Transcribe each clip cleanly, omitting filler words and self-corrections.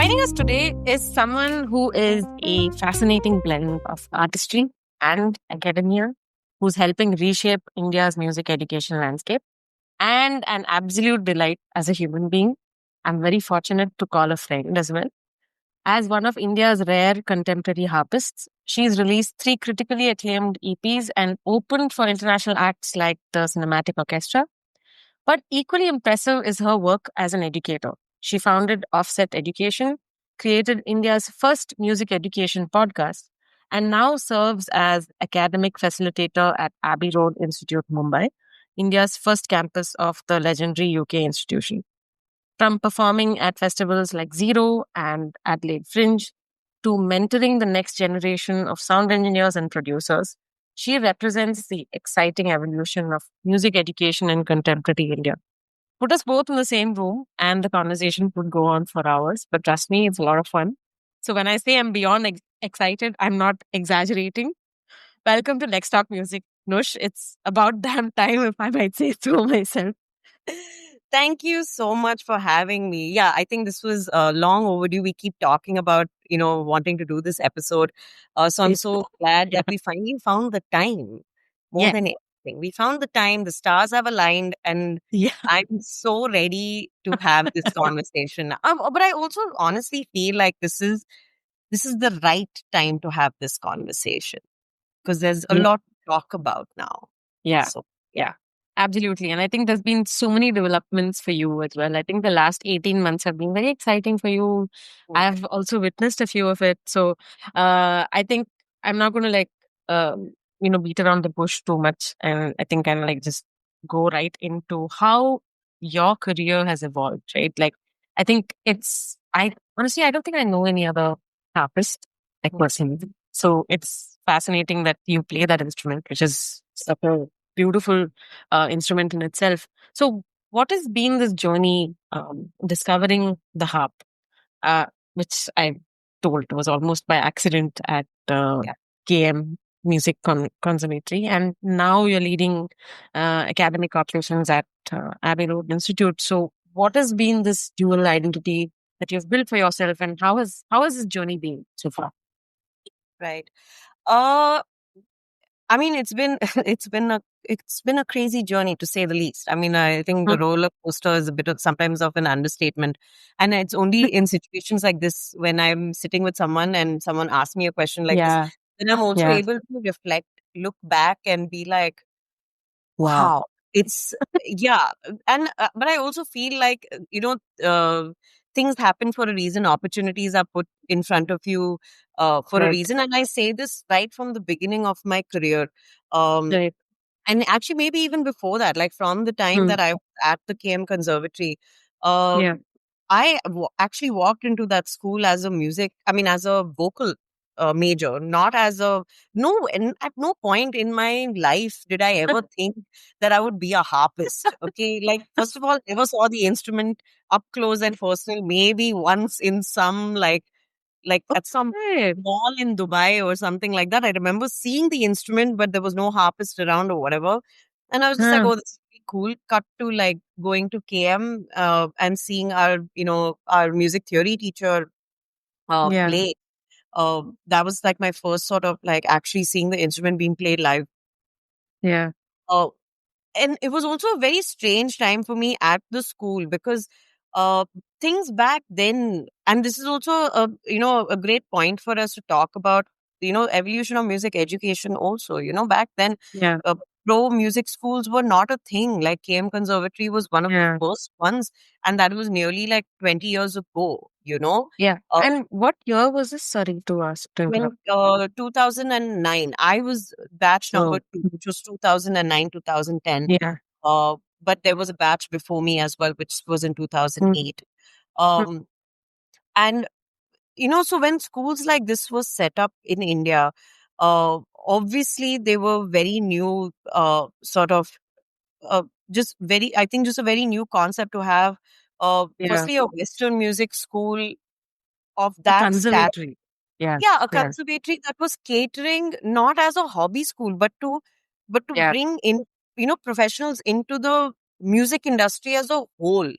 Joining us today is someone who is a fascinating blend of artistry and academia, who's helping reshape India's music education landscape, and an absolute delight as a human being. I'm very fortunate to call a friend as well. As one of India's rare contemporary harpists, she's released 3 critically acclaimed EPs and opened for international acts like the Cinematic Orchestra. But equally impressive is her work as an educator. She founded Offset Education, created India's first music education podcast, and now serves as academic facilitator at Abbey Road Institute Mumbai, India's first campus of the legendary UK institution. From performing at festivals like Zero and Adelaide Fringe to mentoring the next generation of sound engineers and producers, she represents the exciting evolution of music education in contemporary India. Put us both in the same room, and the conversation would go on for hours, but trust me, it's a lot of fun. So, when I say I'm beyond excited, I'm not exaggerating. Welcome to Let's Talk Music, Nush. It's about damn time, if I might say so myself. Thank you so much for having me. Yeah, I think this was long overdue. We keep talking about, wanting to do this episode. So I'm so glad that we finally found the time more than anything. We found the time, the stars have aligned, and I'm so ready to have this conversation. But I also honestly feel like this is the right time to have this conversation because there's a lot to talk about now. Yeah. So, yeah. Absolutely. And I think there's been so many developments for you as well. I think the last 18 months have been very exciting for you. I've also witnessed a few of it. So I think I'm not going to beat around the bush too much. And I think I'm just go right into how your career has evolved, right? Like, I think I honestly, I don't think I know any other harpist personally. So it's fascinating that you play that instrument, which is such a beautiful instrument in itself. So, what has been this journey discovering the harp, which I told was almost by accident at KM Music Conservatory, and now you're leading academic operations at Abbey Road Institute. So, what has been this dual identity that you've built for yourself, and how has this journey been so far? Right. I mean, it's been a crazy journey to say the least. I mean, I think the roller coaster is a bit of sometimes of an understatement, and it's only in situations like this when I'm sitting with someone and someone asks me a question like this, then I'm also able to reflect, look back, and be like, wow, it's and but I also feel like things happen for a reason. Opportunities are put in front of you for a reason. And I say this right from the beginning of my career. And actually, maybe even before that, like from the time that I was at the KM Conservatory, I actually walked into that school as as a vocal major, not as and at no point in my life did I ever think that I would be a harpist. Okay. Like, first of all, never saw the instrument up close and personal, maybe once in some at some mall in Dubai or something like that. I remember seeing the instrument, but there was no harpist around or whatever. And I was just like, oh, this is really cool. Cut to going to KM and seeing our music theory teacher play. That was like my first sort of actually seeing the instrument being played live. Yeah. And it was also a very strange time for me at the school because things back then, and this is also a great point for us to talk about, evolution of music education also. Back then, pro music schools were not a thing. Like KM Conservatory was one of the first ones, and that was nearly 20 years ago. And what year was this? Sorry to ask. 2009. I was batch number 2, which was 2009, 2010. Yeah. But there was a batch before me as well, which was in 2008. And, so when schools like this was set up in India, obviously they were very new, just a very new concept to have. Firstly, a Western music school of that conservatory. A conservatory that was catering not as a hobby school, but to bring in, professionals into the music industry as a whole.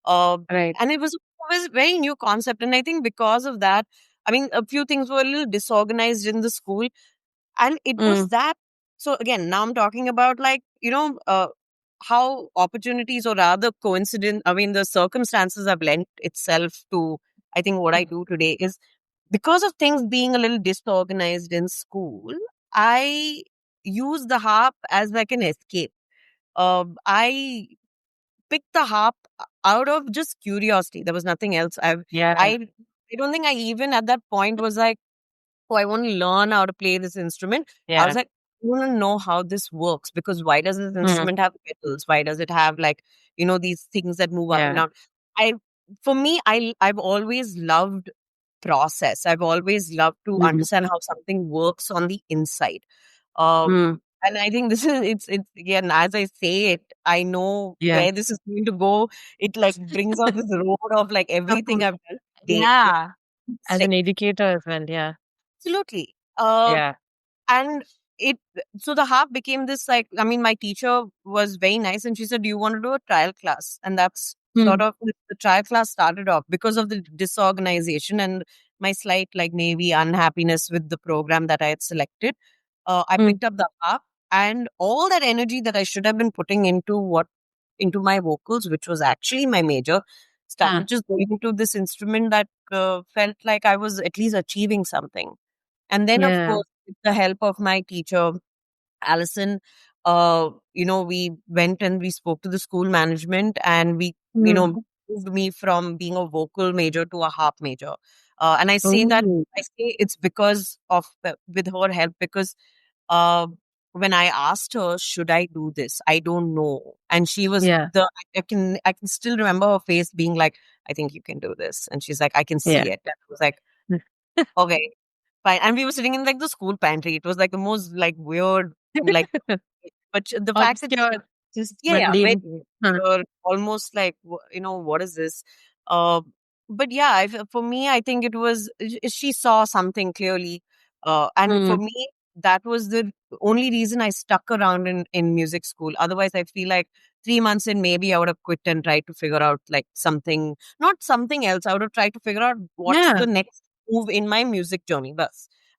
Uh, Right. and it was a very new concept. And I think because of that, I mean, a few things were a little disorganized in the school. And it was Mm. that. So again, now I'm talking about, like, how opportunities, or rather coincidence, I mean, the circumstances have lent itself to, I think, what I do today is because of things being a little disorganized in school. I use the harp as like an escape. I picked the harp out of just curiosity. There was nothing else. Yeah. I don't think I even at that point was like, oh, I want to learn how to play this instrument. I was Yeah. like, I want to know how this works, because why does this Mm. instrument have pedals? Why does it have, like, these things that move up and Yeah. down? I, for me, I've always loved process. I've always loved to Mm. understand how something works on the inside. Uh, Mm. and I think this is it's again, as I say it, I know Yeah. where this is going to go. It like brings out this road of like everything I've done to date. Like, Yeah. As stick. an educator as well. Yeah. Absolutely. Yeah. And it so the harp became this, like, I mean, my teacher was very nice, and she said, do you want to do a trial class? And that's sort Mm. of the trial class started off because of the disorganization and my slight, like, maybe unhappiness with the program that I had selected. I Mm. picked up the harp, and all that energy that I should have been putting into my vocals, which was actually my major, Ah. started just going into this instrument that felt like I was at least achieving something. And then, of Yeah. course, with the help of my teacher, Allison, we went and we spoke to the school management, and we, Mm. moved me from being a vocal major to a harp major. And Oh. I say it's because of, with her help, because uh, when I asked her, should I do this? I don't know. And she was Yeah. I can still remember her face being like, I think you can do this. And she's like, I can Yeah. see it. And I was like, okay, fine. And we were sitting in like the school pantry. It was like the most like weird, like, but the fact that, Obscure. Just yeah, very mundane. Huh. weird, almost like, what is this? Uh, but yeah, for me, I think it was, she saw something clearly. And for Mm. me, that was the only reason I stuck around in music school. Otherwise, I feel like 3 months in, maybe I would have quit and tried to figure out like something, not something else. I would have tried to figure out what's Yeah. the next move in my music journey. But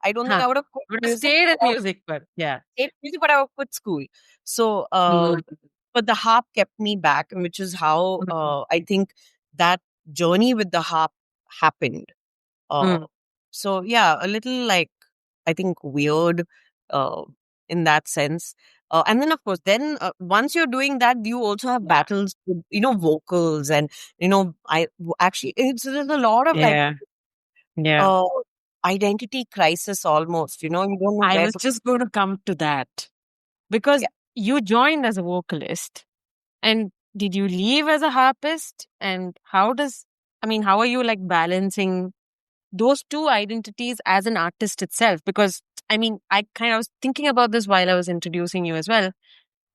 I don't think Huh. I would have quit Would have music, stayed in or music, but yeah. stayed music, but I would have quit school. So, Mm. but the harp kept me back, which is how Mm. I think that journey with the harp happened. Uh, Mm. so yeah, a little like, I think, weird uh, in that sense. And then, of course, then once you're doing that, you also have Yeah. battles with, vocals, and actually, there's a lot of like Yeah. Yeah. uh, identity crisis almost. You don't know I where was to. just going to come to that because Yeah. you joined as a vocalist. And did you leave as a harpist? And how are you like balancing those two identities as an artist itself? Because I was thinking about this while I was introducing you as well.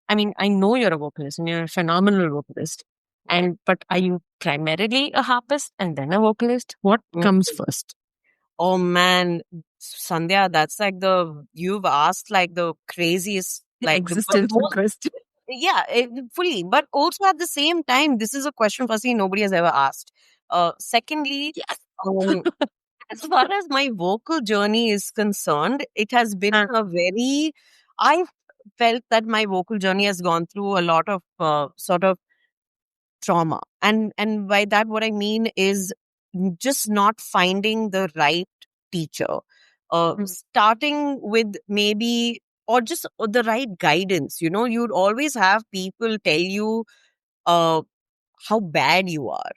I know you're a vocalist and you're a phenomenal vocalist. But are you primarily a harpist and then a vocalist? What comes first? Oh man, Sandhya, that's like you've asked like the craziest, The like but the existential most, question. yeah, fully. But also at the same time, this is a question, firstly, nobody has ever asked. Secondly, Yes. um, as far as my vocal journey is concerned, it has been Uh, I felt that my vocal journey has gone through a lot of sort of trauma. And by that, what I mean is just not finding the right teacher, mm, starting with maybe, or just the right guidance. You'd always have people tell you uh, how bad you are,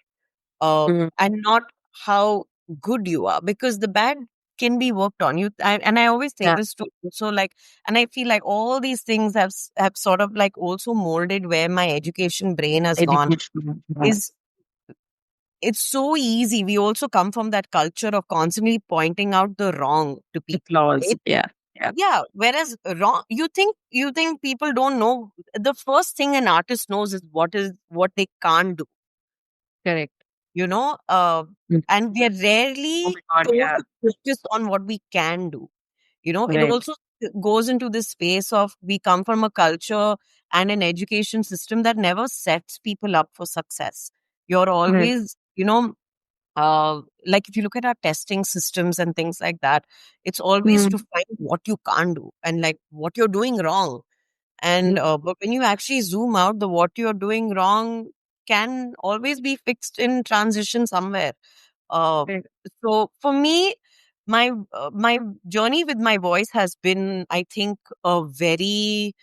mm, and not how good you are, because the bad can be worked on. And I always say yeah. this too. So like, and I feel like all these things have sort of like also molded where my education brain has gone. Education. Yeah. Is It's so easy. We also come from that culture of constantly pointing out the wrong to The people. flaws. Yeah. Yeah. Yeah. Whereas wrong, you think people don't know. The first thing an artist knows is what they can't do. Correct. You know, Mm. and we are Oh rarely my God. told Yeah. to focus on what we can do. It Right. also goes into this space of, we come from a culture and an education system that never sets people up for success. You're Right. always, like if you look at our testing systems and things like that, it's always to Mm. find what you can't do and like what you're doing wrong. And Mm. but when you actually zoom out, the what you're doing wrong can always be fixed in transition somewhere. uh, Right. so for me, my journey with my voice has been, I think, a very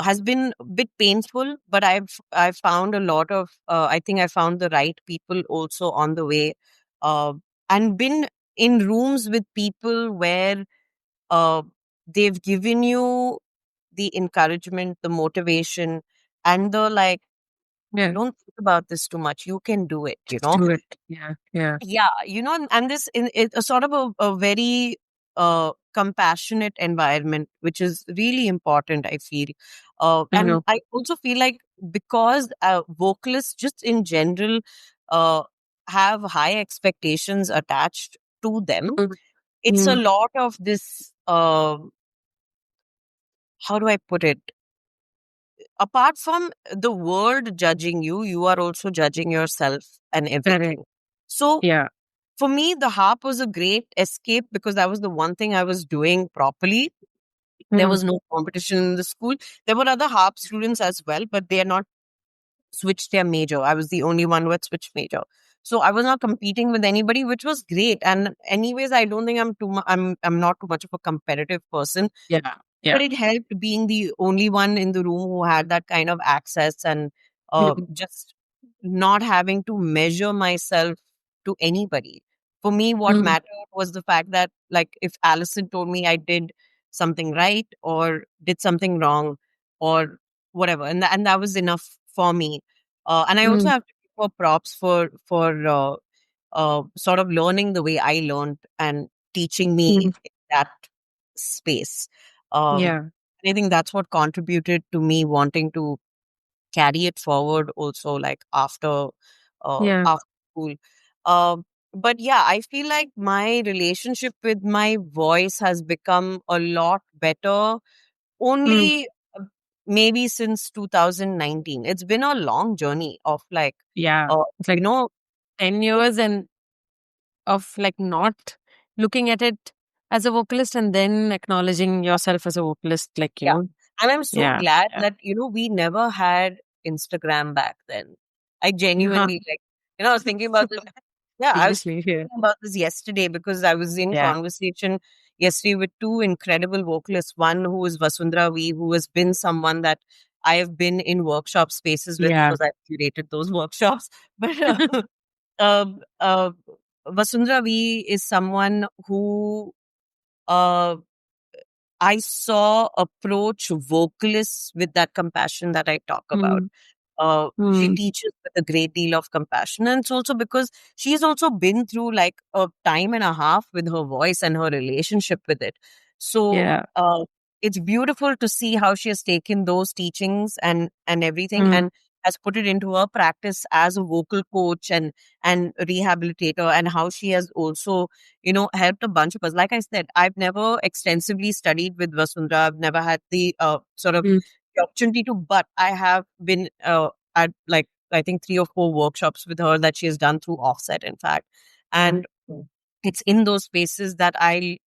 has been a bit painful, but I've found a lot of I think I found the right people also on the way, uh, and been in rooms with people where uh, they've given you the encouragement, the motivation, and the like, Yeah. don't think about this too much. You can do it, Just do it. Yeah. Yeah. Yeah, and this in it a sort of a very compassionate environment, which is really important, I feel. I And know. I also feel like because vocalists, just in general, uh, have high expectations attached to them. Mm. It's a Mm. lot of this. How do I put it? Apart from the world judging you, you are also judging yourself and Correct. everything. So Yeah. for me, the harp was a great escape because that was the one thing I was doing properly. There Mm. was no competition in the school. There were other harp students as well, but they had not switched their major. I was the only one who had switched major. So I was not competing with anybody, which was great. And anyways, I don't think I'm not too much of a competitive person, Yeah. Yeah. but it helped being the only one in the room who had that kind of access, and Mm. just not having to measure myself to anybody. For me, what Mm. mattered was the fact that, like, if Allison told me I did something right or did something wrong or whatever, and that was enough for me. And I also Mm. have to give her props for sort of learning the way I learned and teaching me Mm. in that space. Um, Yeah. I think that's what contributed to me wanting to carry it forward also, like Yeah. after school. Um, but yeah, I feel like my relationship with my voice has become a lot better Mm. only maybe since 2019. It's been a long journey of like, Yeah. uh, It's you like know, 10 years and of like not looking at it as a vocalist and then acknowledging yourself as a vocalist, like, yeah. And I'm so yeah. glad Yeah. that, we never had Instagram back then. I Yeah. genuinely, like, I was thinking about this. Yeah, I was Seriously. Yeah. thinking about this yesterday because I was in Yeah. conversation yesterday with two incredible vocalists. One who is Vasundhara V, who has been someone that I have been in workshop spaces with Yeah. because I've curated those workshops. But um, uh, Vasundhara V is someone who uh, I saw approach vocalists with that compassion that I talk about. Mm. She Mm. teaches with a great deal of compassion. And it's also because she's also been through like a time and a half with her voice and her relationship with it. So Yeah. it's beautiful to see how she has taken those teachings and everything Mm. and has put it into her practice as a vocal coach and rehabilitator, and how she has also, helped a bunch of us. Like I said, I've never extensively studied with Vasundhara. I've never had the sort of Mm. the opportunity to, but I have been at, like, I think 3 or 4 workshops with her that she has done through Offset, in fact. Yeah. And it's in those spaces that I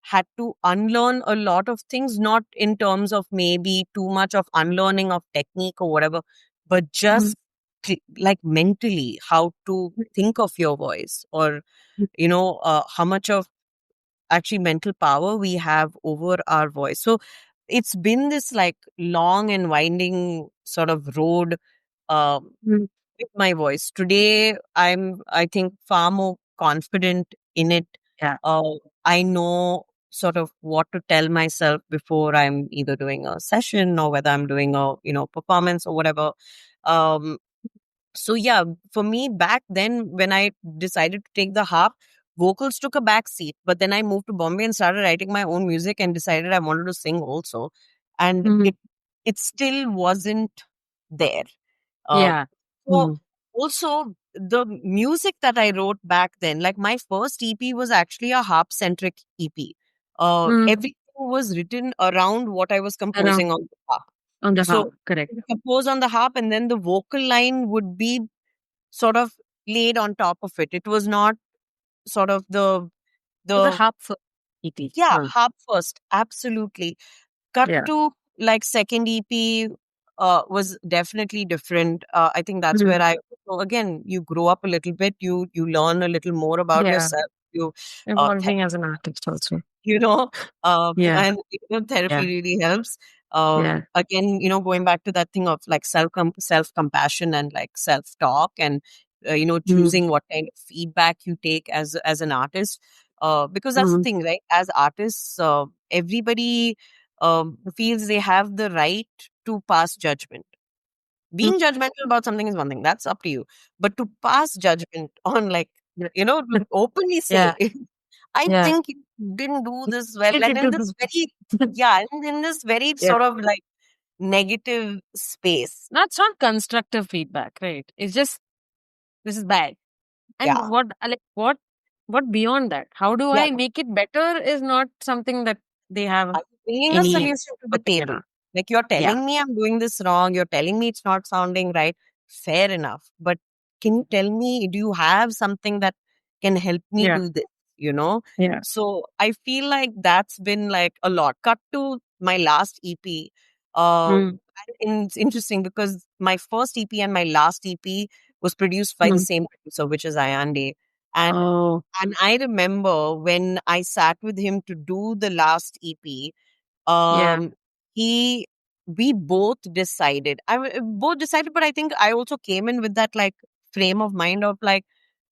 had to unlearn a lot of things, not in terms of maybe too much of unlearning of technique or whatever, but Mm. just like mentally how to think of your voice, or how much of actually mental power we have over our voice. So it's been this like long and winding sort of road Mm. with my voice. Today, I think, far more confident in it. Yeah. Uh, I know sort of what to tell myself before I'm either doing a session or whether I'm doing a, performance or whatever. Um, so yeah, for me back then when I decided to take the harp, vocals took a back seat. But then I moved to Bombay and started writing my own music and decided I wanted to sing also, and Mm. it still wasn't there. Uh, Yeah. so Mm. also the music that I wrote back then, like my first EP was actually a harp centric EP. Mm. Everything was written around what I was Around composing on the harp. on the So harp. Correct. I compose on the harp, and then the vocal line would be sort of laid on top of it. It was not sort of It was a the harp for EP. yeah, harp first, absolutely. Cut Yeah. to like second EP was definitely different. I think that's where Mhm. so again, you grow up a little bit, you learn a little more about Yeah. yourself. You Evolving as an artist also. you know, Yeah. and therapy Yeah. really helps. Yeah. Again, going back to that thing of like self compassion and like self talk, and Mm. choosing what kind of feedback you take as an artist. Because that's the Mm. thing, right? As artists, everybody feels they have the right to pass judgment. Mm. Being judgmental about something is one thing, that's up to you. But to pass judgment on, like, Yeah. to openly say, Yeah. I Yeah. think you didn't do this well. And in this very, yeah, and in this very Yeah. sort of like negative space. That's not constructive feedback, right? It's just this is bad. And Yeah. what beyond that? How do Yeah. I make it better is not something that they have I'm bringing a any solution to the opinion table. on. Like, you're Yeah. telling me I'm doing this wrong. You're telling me it's not sounding right. Fair enough. But can you tell me, do you have something that can help me Yeah. do this? You know? Yeah. So I feel like that's been like a lot. Cut to my last EP. Mm. And it's interesting because my first EP and my last EP was produced by the Mm. same producer, which is Ayande. And Oh, and I remember when I sat with him to do the last EP, yeah. um, he we both decided. Both decided, but I think I also came in with that like frame of mind of like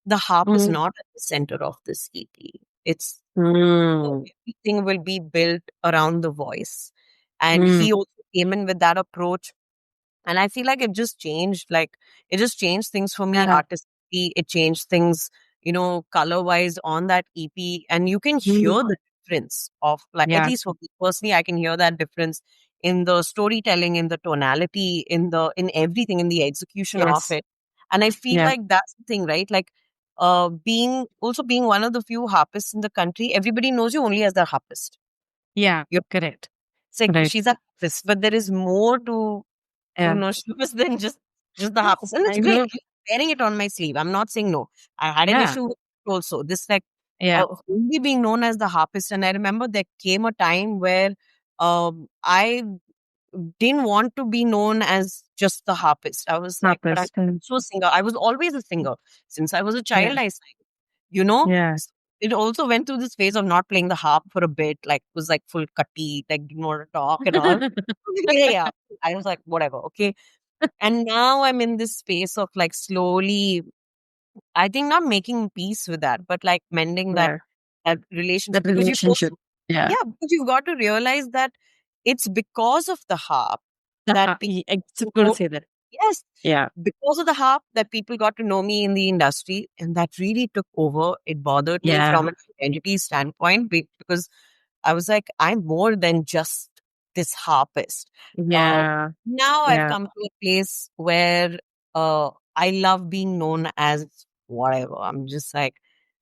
the harp is Mm. not at the center of this EP. It's Mm. everything will be built around the voice, and Mm. he also came in with that approach, and I feel like it just changed things for me Yeah. artistically. It changed things, color wise on that EP. And you can Mm. hear the difference of, like, at Yeah. least for me personally, I can hear that difference in the storytelling, in the tonality, in everything, in the execution of Yes. it. And I feel Yeah. like that's the thing, right? Like, being one of the few harpists in the country, everybody knows you only as the harpist. Yeah. You're Correct. it's like Right. she's a harpist, but there is more to Yeah. Nush than just the harpist. And it's I great. know. I'm wearing it on my sleeve. I'm not saying no. I had an Yeah. issue with it also. This like Yeah. only being known as the harpist. And I remember there came a time where I didn't want to be known as just the harpist. I was like, but I'm Purpose. also a singer. I was always a singer. Since I was a Yeah. child, I sang, you know. Yeah. It also went through this phase of not playing the harp for a bit, like was like full cutty, like didn't want to talk and all. Yeah, yeah. I was like, whatever, okay. And now I'm in this space of like slowly, I think not making peace with that, but like mending that Yeah. that relationship, That because relationship. Yeah. because you've got to realize that it's because of the harp that people I'm just going to say that. yes, Yeah. because of the harp that people got to know me in the industry, and that really took over. It bothered me Yeah. from an identity standpoint because I was like, I'm more than just this harpist. Uh, Yeah. Now I've Yeah. come to a place where I love being known as whatever. I'm just like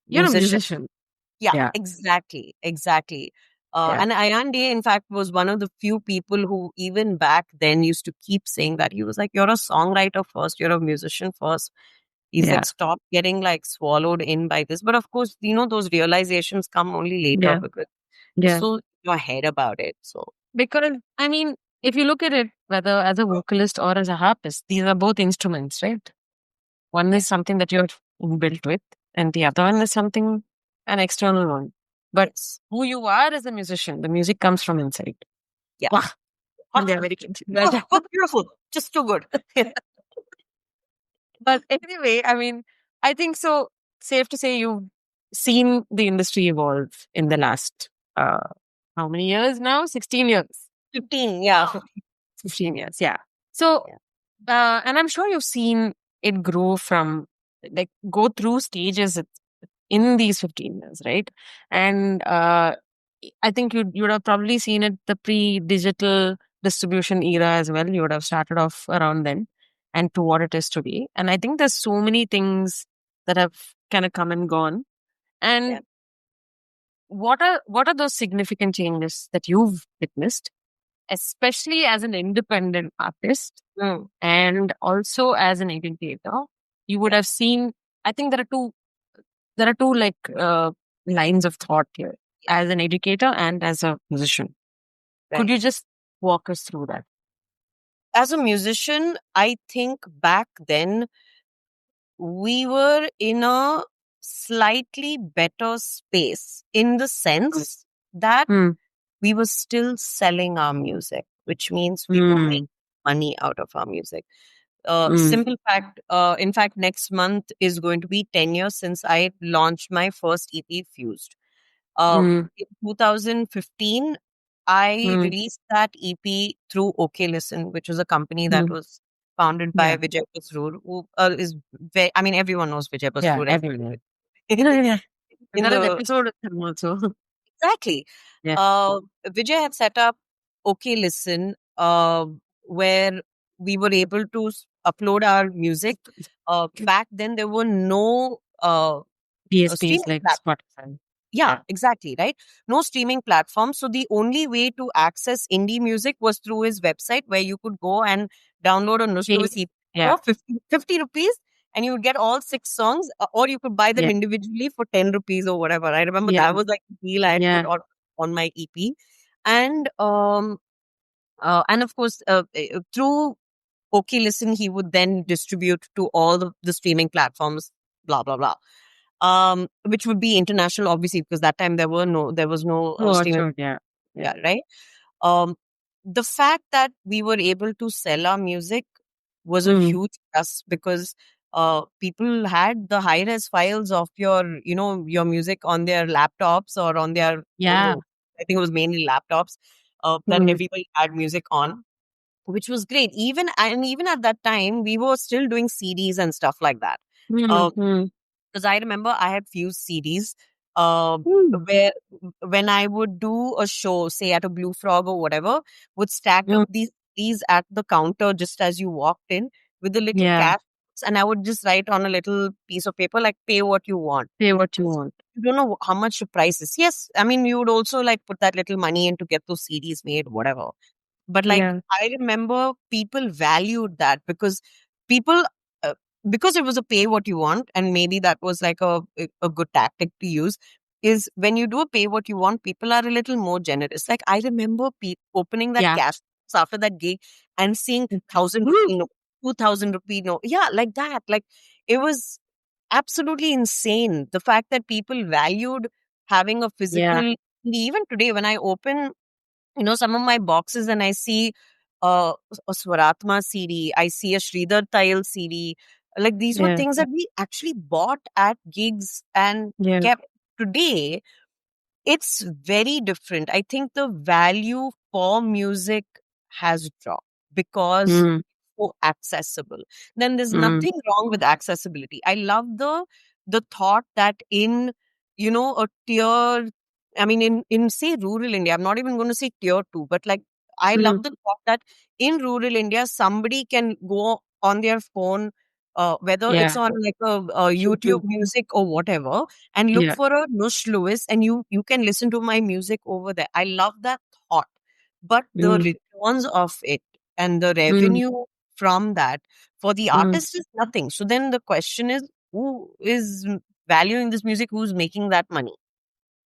You're a musician. musician. Yeah, Yeah. exactly, exactly. Yeah. And Ayande, in fact, was one of the few people who, even back then, used to keep saying that. He was like, "You're a songwriter first. You're a musician first." He's Yeah. like, "Stop getting like swallowed in by this." But of course, those realizations come only later Yeah. because you're Yeah. so in your head about it. So Because, I mean, if you look at it, whether as a vocalist or as a harpist, these are both instruments, right? One yeah, is something that you're built with, and the other one is something, an external one. But yes, who you are as a musician, the music comes from inside. yeah. Wow. Huh? They are very cute. Oh, oh, beautiful, just too good. But anyway, I mean, I think so. Safe to say you've seen the industry evolve in the last, uh, how many years now? 16 years. 15, yeah, 15 years. Yeah. So, yeah, and I'm sure you've seen it grow from, like, go through stages in these 15 years, right? And I think you would have probably seen it the pre-digital distribution era as well. You would have started off around then and to what it is today. And I think there's so many things that have kind of come and gone. yeah. And what are those significant changes that you've witnessed, especially as an independent artist Mm. and also as an educator? you would have seen. I think there are two like lines of thought here, as an educator and as a musician. Could Right. you just walk us through that? As a musician, I think back then we were in a slightly better space in the sense that Mm. we were still selling our music, which means we were making Mm. money out of our music. Mm. Simple fact, in fact, next month is going to be 10 years since I launched my first EP, Fused. Mm. In 2015, I Mm. released that EP through OK Listen, which was a company that Mm. was founded by Yeah. Vijay Kasroor, who is very, I mean, everyone knows Vijay Yeah. Kasroor Everywhere. Yeah. Yeah. in There is the episode with him also. exactly. Yeah. Vijay had set up OK Listen, where we were able to upload our music. Back then, there were no DSPs streaming like platforms. Spotify. Yeah, Yeah. exactly, right? No streaming platform. So the only way to access indie music was through his website, where you could go and download a Nush Pay- Lewis EP Yeah. for 50 rupees, and you would get all 6 songs, or you could buy them Yeah. individually for 10 rupees or whatever. I remember Yeah. that was like the deal I had put Yeah. on my EP. And of course, through OK Listen, he would then distribute to all the streaming platforms, blah, blah, blah. Which would be international, obviously, because that time there was no Oh, streaming. sure. Yeah. Yeah. Yeah, right. Um, the fact that we were able to sell our music was a Mm. huge plus because people had the high res files of your music on their laptops or on their Yeah. I think it was mainly laptops that Mm. everybody had music on, which was great. Even at that time, we were still doing CDs and stuff like that. Mm. Mm. Because I remember I had few CDs Mm. where when I would do a show, say at a Blue Frog or whatever, would stack up Mm. these CDs at the counter just as you walked in with a little Yeah. cash, and I would just write on a little piece of paper like "pay what you want." Say what you want. You don't know how much the price is. Yes, I mean you would also like put that little money in to get those CDs made, whatever. But like Yeah. I remember people valued that people uh, because it was a pay what you want, and maybe that was like a good tactic to use. Is when you do a pay what you want, people are a little more generous. Like I remember opening that Yeah. cash box after that gig and seeing thousand Mm. rupee no, 2,000 rupee no, yeah, like that. Like it was absolutely insane. The fact that people valued having a Yeah. physical. Even today, when I open some of my boxes and I see a Swaratma CD, I see a Sridhar Tile CD. Like these were Yeah. things that we actually bought at gigs and Yeah. kept. Today, it's very different. I think the value for music has dropped because Mm. so accessible. Then there's Mm. nothing wrong with accessibility. I love the thought that in a tier, I mean in say rural India, I'm not even going to say tier 2, but like I Mm. love the thought that in rural India somebody can go on their phone, whether it's Yeah. on like a YouTube YouTube. music or whatever, and look Yeah. for a Nush Lewis, and you can listen to my music over there. I love that thought. But the Mm. returns of it and the Mm. revenue from that for the Mm. artist is nothing. So then the question is, who is valuing this music? Who's making that money?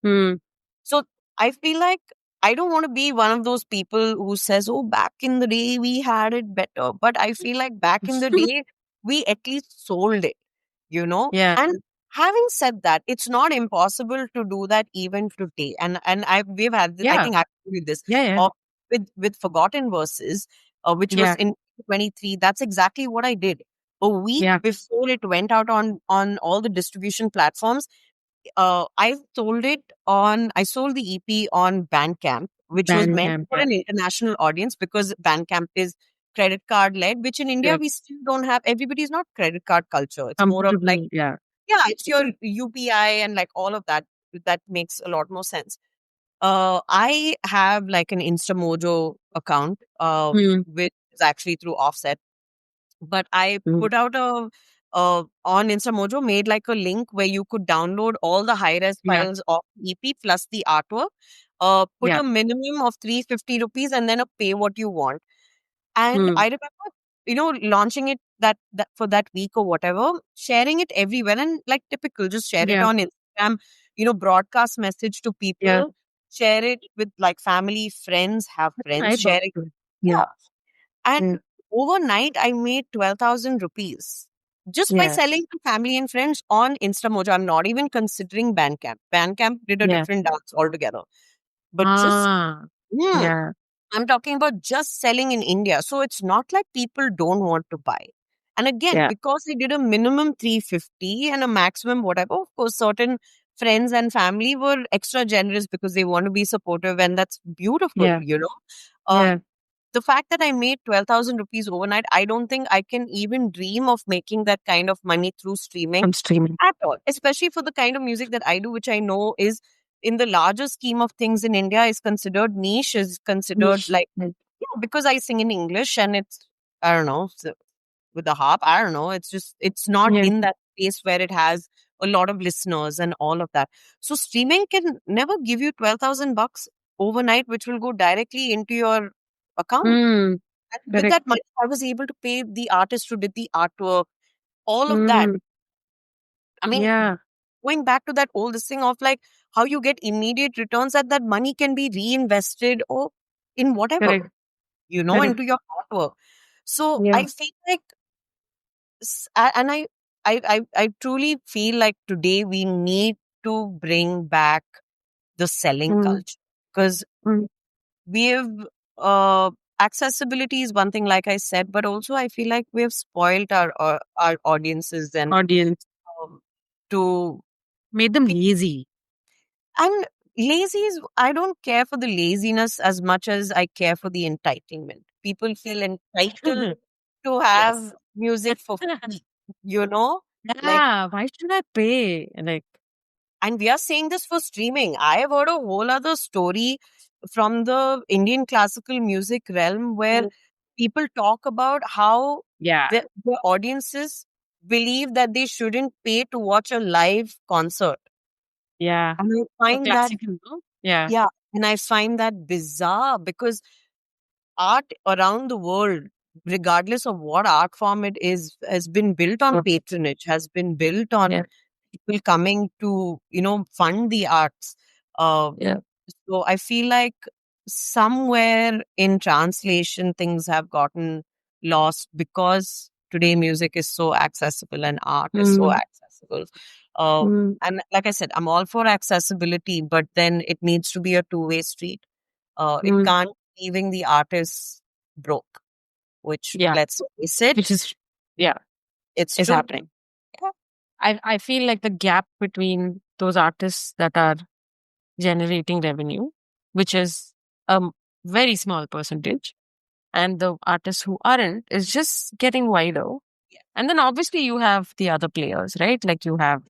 Mm. So I feel like I don't want to be one of those people who says, oh, back in the day we had it better. But I feel like back in the day we at least sold it. Yeah. And having said that, it's not impossible to do that even today. And we've had this, I Yeah. think I with this Yeah. Yeah. with Forgotten Verses, which was Yeah. in 23. That's exactly what I did. A week Yeah. before it went out on all the distribution platforms, I sold the EP on Bandcamp, which was meant Bandcamp. for Yeah. an international audience because Bandcamp is credit card led, which in India Yeah. we still don't have. Everybody's not credit card culture. It's more of like, Comfortable. Yeah. yeah, it's your UPI and like all of that. That makes a lot more sense. I have like an Instamojo account, Mm. which is actually through Offset, but I Mm. put out on Instamojo, made like a link where you could download all the high res Yeah. files of EP plus the artwork. Put Yeah. a minimum of 350 rupees and then a pay what you want. And Mm. I remember, launching it that for that week or whatever, sharing it everywhere, and like typical, just share it Yeah. on Instagram, broadcast message to Yeah. people, share it with like family, friends, have friends I share bought it. it. Yeah. Yeah. And Yeah. overnight, I made 12,000 rupees just by Yeah. selling to family and friends on Instamojo. I'm not even considering Bandcamp. Bandcamp did a Yeah. different dance altogether. But just, Ah. hmm, Yeah. I'm talking about just selling in India. So it's not like people don't want to buy. And again, Yeah. because I did a minimum 350 and a maximum whatever, of course, certain friends and family were extra generous because they want to be supportive, and that's beautiful, Yeah. Um, Yeah. the fact that I made 12,000 rupees overnight, I don't think I can even dream of making that kind of money through streaming From streaming. at all, especially for the kind of music that I do, which I know is in the larger scheme of things in India is considered niche, is considered Niche. like, Right. yeah, because I sing in English and it's, I don't know, so with the harp, I don't know, it's just, it's not Yeah. in that space where it has a lot of listeners and all of that. So streaming can never give you 12,000 bucks overnight, which will go directly into your account. Mm. And with Correct. that money, I was able to pay the artist who did the artwork, all of that. Mm. I mean, Yeah. going back to that old this thing of like how you get immediate returns, that money can be reinvested or in whatever, Correct. Correct. into your artwork. So Yeah. I feel like, and I truly feel like today we need to bring back the selling Mm. culture, because Mm. we have uh, accessibility is one thing, like I said, but also I feel like we have spoiled our audiences and Audience to made them lazy. and lazy is, I don't care for the laziness as much as I care for the entitlement. People feel entitled to Yes. have music for free, you know like, Yeah. Why should I pay? Like, and we are saying this for streaming. I have heard a whole other story from the Indian classical music realm where people talk about how yeah. the audiences believe that they shouldn't pay to watch a live concert. Yeah. And I For find that, classical, no? Yeah. yeah, and I find that bizarre, because art around the world, regardless of what art form it is, has been built on Mm. patronage, has been built on Yeah. people coming to, fund the arts. Uh, Yeah. so I feel like somewhere in translation, things have gotten lost because today music is so accessible and art is so Mm. accessible. Uh, Mm. and like I said, I'm all for accessibility, but then it needs to be a two-way street. It Mm. can't be leaving the artist broke, which, Yeah. let's face Which it, is, yeah, it's is true. happening. Yeah. I feel like the gap between those artists that are generating revenue, which is a very small percentage, and the artists who aren't, is just getting wider. And then obviously you have the other players, right? Like you have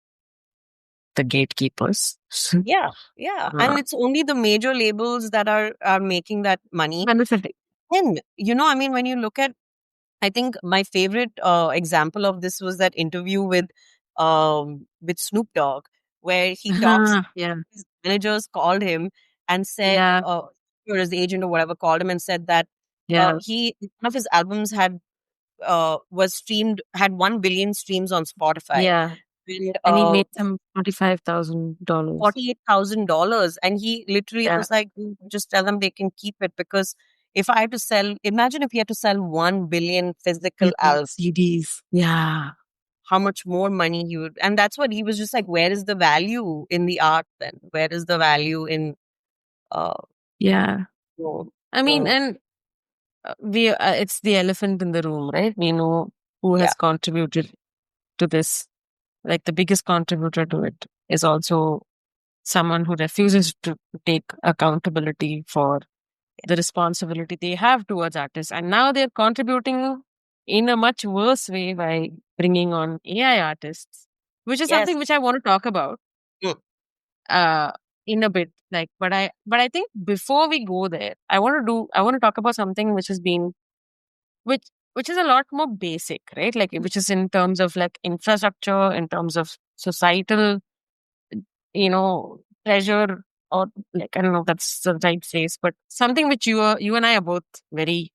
the gatekeepers. Yeah, yeah. uh, And it's only the major labels that are making that money. benefiting. And I mean, when you look at, I think my favorite example of this was that interview with Snoop Dogg, where he talks, Yeah. his managers called him and said, Yeah. or his agent or whatever called him and said that Yeah. one of his albums was streamed, had 1 billion streams on Spotify. Yeah. And And he made some $45,000. $48,000. And he literally Yeah. was like, just tell them they can keep it, because if I had to sell, imagine if he had to sell 1 billion physical albums, CDs. Yeah. how much more money he would. And that's what he was just like, where is the value in the art then? Where is the value in, uh, Yeah. you know, I mean, so, and it's the elephant in the room, right? We know who yeah, has contributed to this. Like the biggest contributor to it is also someone who refuses to take accountability for the responsibility they have towards artists. And now they're contributing in a much worse way by bringing on AI artists, which is yes. something which I want to talk about Mm, uh, in a bit. Like, but I think before we go there, I want to talk about something which has been which which is a lot more basic, right? Like, which is in terms of like infrastructure, in terms of societal, pressure, or like, I don't know if that's the right phrase, but something which you and I are both very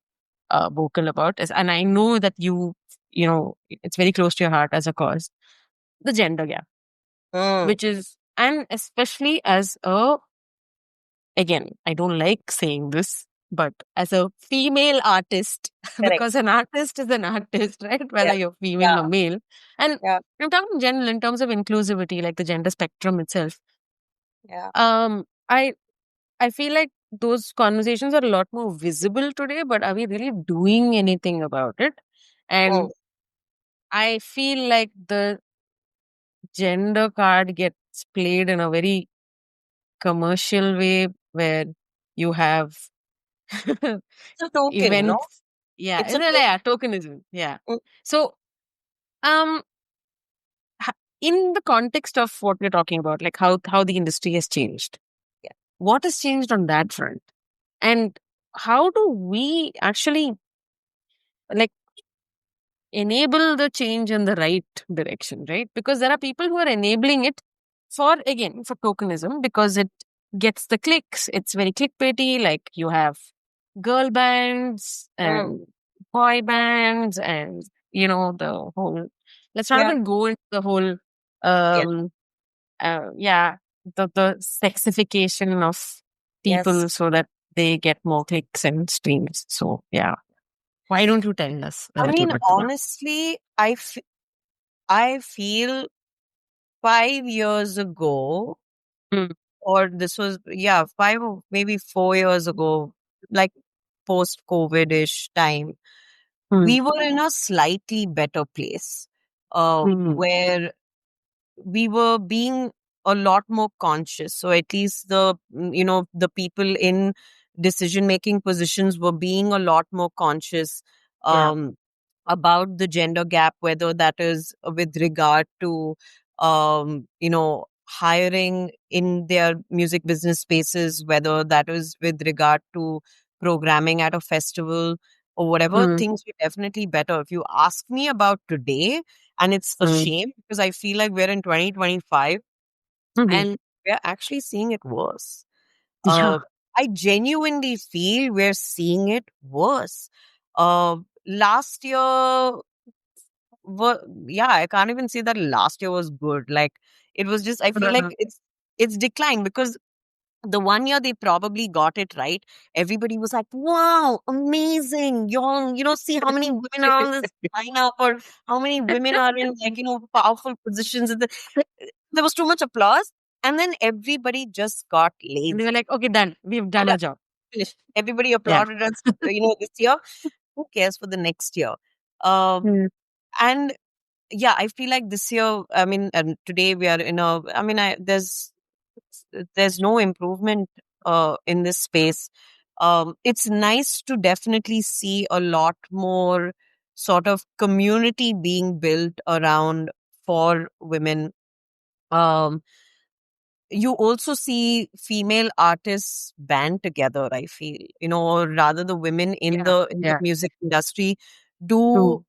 vocal about is, and I know that you it's very close to your heart as a cause, the gender gap, Mm. which is, and especially as a, again, I don't like saying this, but as a female artist, Correct. because an artist is an artist, right? Yeah. Whether you're female Yeah. or male. And Yeah. I'm talking in general in terms of inclusivity, like the gender spectrum itself. Yeah. Um, I I feel like those conversations are a lot more visible today, but are we really doing anything about it? Mm. And I feel like the gender card gets played in a very commercial way where you have It's a token, no? events. Yeah, It's a yeah, tokenism. Yeah. token. So, um, in the context of what we're talking about, like how the industry has changed, Yeah. what has changed on that front, and how do we actually like enable the change in the right direction, right? Because there are people who are enabling it for tokenism, because it gets the clicks. It's very clickbaity. Like you have girl bands Mm. and boy bands, and the whole. Let's not Yeah. even go into the whole, Yes. um, yeah, the sexification of Yes. people so that they get more clicks and streams. So yeah, why don't you tell us a I little mean, bit more? honestly, I feel 5 years ago, Mm, or this was, yeah, five or maybe 4 years ago, like post COVID ish time, mm, we were in a slightly better place, mm, where we were being a lot more conscious. So at least the people in decision making positions were being a lot more conscious, yeah. um, about the gender gap, whether that is with regard to hiring in their music business spaces, whether that is with regard to programming at a festival or whatever. Mm, Things were definitely better. If you ask me about today, and it's a mm, shame because I feel like we're in 2025 mhm. and we're actually seeing it worse. Yeah. uh, I genuinely feel we're seeing it worse. Last year yeah, I can't even say that last year was good. Like, it was just, I feel like Uh, it's declined because the one year they probably got it right. Everybody was like, wow, amazing, young, see how many women are on this lineup, or how many women are in, like, powerful positions. There was too much applause, and then everybody just got and they were lazy. like, okay, done. We've done Yeah, our job. finished. Everybody Yeah. applauded us, this year. Who cares for the next year? Um, Mm, and yeah, I feel like this year, I mean, and today we are in a, I mean, there's no improvement in this space. It's nice to definitely see a lot more sort of community being built around for women. Um, you also see female artists band together, I feel, or rather the women in yeah. the Yeah. music industry do True.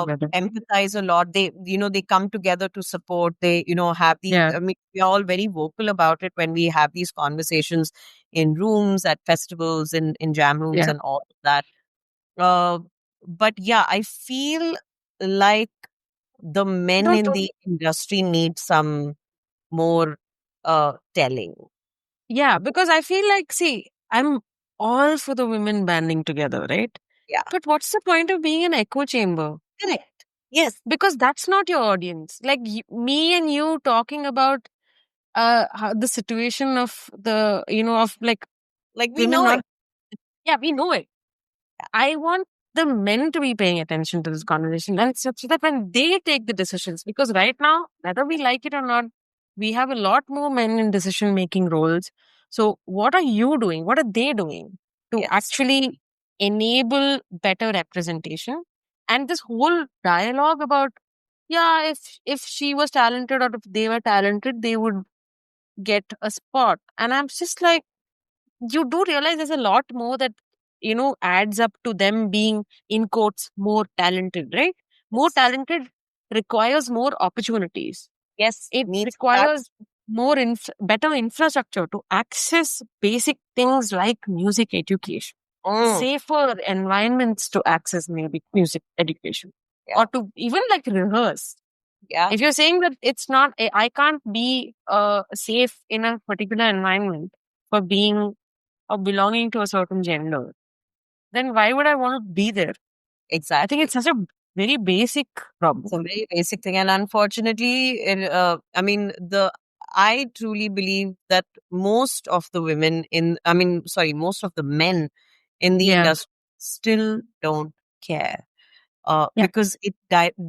Better. empathize a lot. They come together to support. They have the, Yeah. I mean, we're all very vocal about it when we have these conversations in rooms, at festivals, in jam rooms, Yeah. and all of that. uh, but yeah, I feel like the men Don't in you? the industry need some more telling. Yeah, because I feel like, see, I'm all for the women banding together, right? Yeah, But what's the point of being an echo chamber? correct. Yes, Because that's not your audience. Like me and you talking about the situation of of like like we women know not. it. Yeah, we know it. I want the men to be paying attention to this conversation, and such that when they take the decisions, because right now, whether we like it or not, we have a lot more men in decision making roles. So, what are you doing? What are they doing to Yes, actually enable better representation? And this whole dialogue about, yeah, if she was talented or if they were talented, they would get a spot. And I'm just like, you do realize there's a lot more that adds up to them being, in quotes, more talented, right? More yes, talented requires more opportunities. yes. It Needs requires that's. more better infrastructure to access basic things like music education, Mm. safer environments to access maybe music education. Yeah. or to even like rehearse. Yeah. If you're saying that it's not, I can't be safe in a particular environment for being or belonging to a certain gender, then why would I want to be there? I think it's Exactly. such a very basic problem. It's a very basic thing. And unfortunately, I truly believe that most of the women most of the men in the Yeah. industry still don't care. Yeah. Because it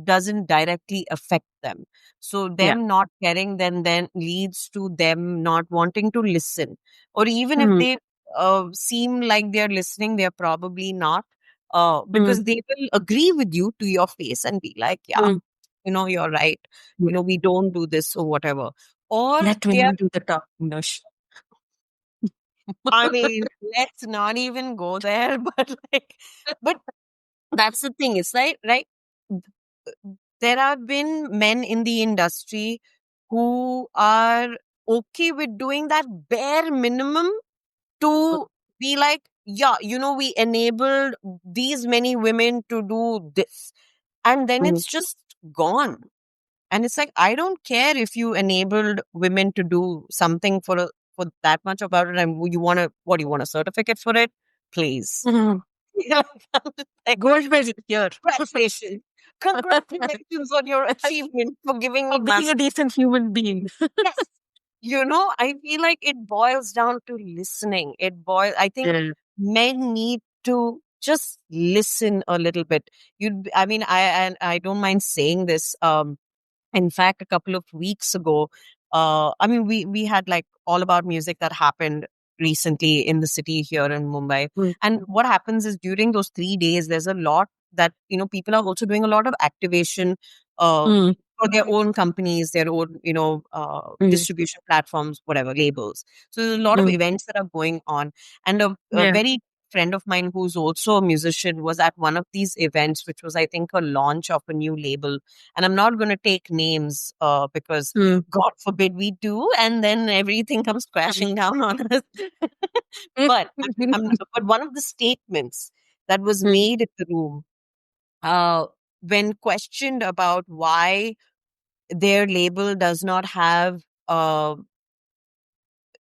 doesn't directly affect them. So Yeah. them not caring then leads to them not wanting to listen. Or even if Mm, they seem like they're listening, they're probably not. mm, Because they will agree with you to your face and be like, yeah, mm, you're right. mm. We don't do this or whatever. Or Let they're, women do the talking, Nush. I mean, let's not even go there, but that's the thing. It's like, right? There have been men in the industry who are okay with doing that bare minimum to be like, yeah, we enabled these many women to do this. And then Mm, it's just gone. And it's like, I don't care if you enabled women to do something for that much about it. And what do you want a certificate for it? Please. mm. I'm just like, Gold medal here. congratulations. Congratulations on your achievement for giving me Of being a master. decent human being. Yes. I feel like it boils down to listening. I think Yeah. men need to just listen a little bit. I don't mind saying this. In fact, a couple of weeks ago, we had like All About Music that happened recently in the city here in Mumbai. Mm, And what happens is during those 3 days, there's a lot that, people are also doing a lot of activation mm, for their own companies, their own, mm, distribution platforms, whatever, labels. So there's a lot of mm. events that are going on. And a Yeah. very friend of mine who's also a musician was at one of these events, which was, I think, a launch of a new label. And I'm not going to take names because Mm. God forbid we do, and then everything comes crashing down on us. But one of the statements that was Mm. made in the room, uh, when questioned about why their label does not have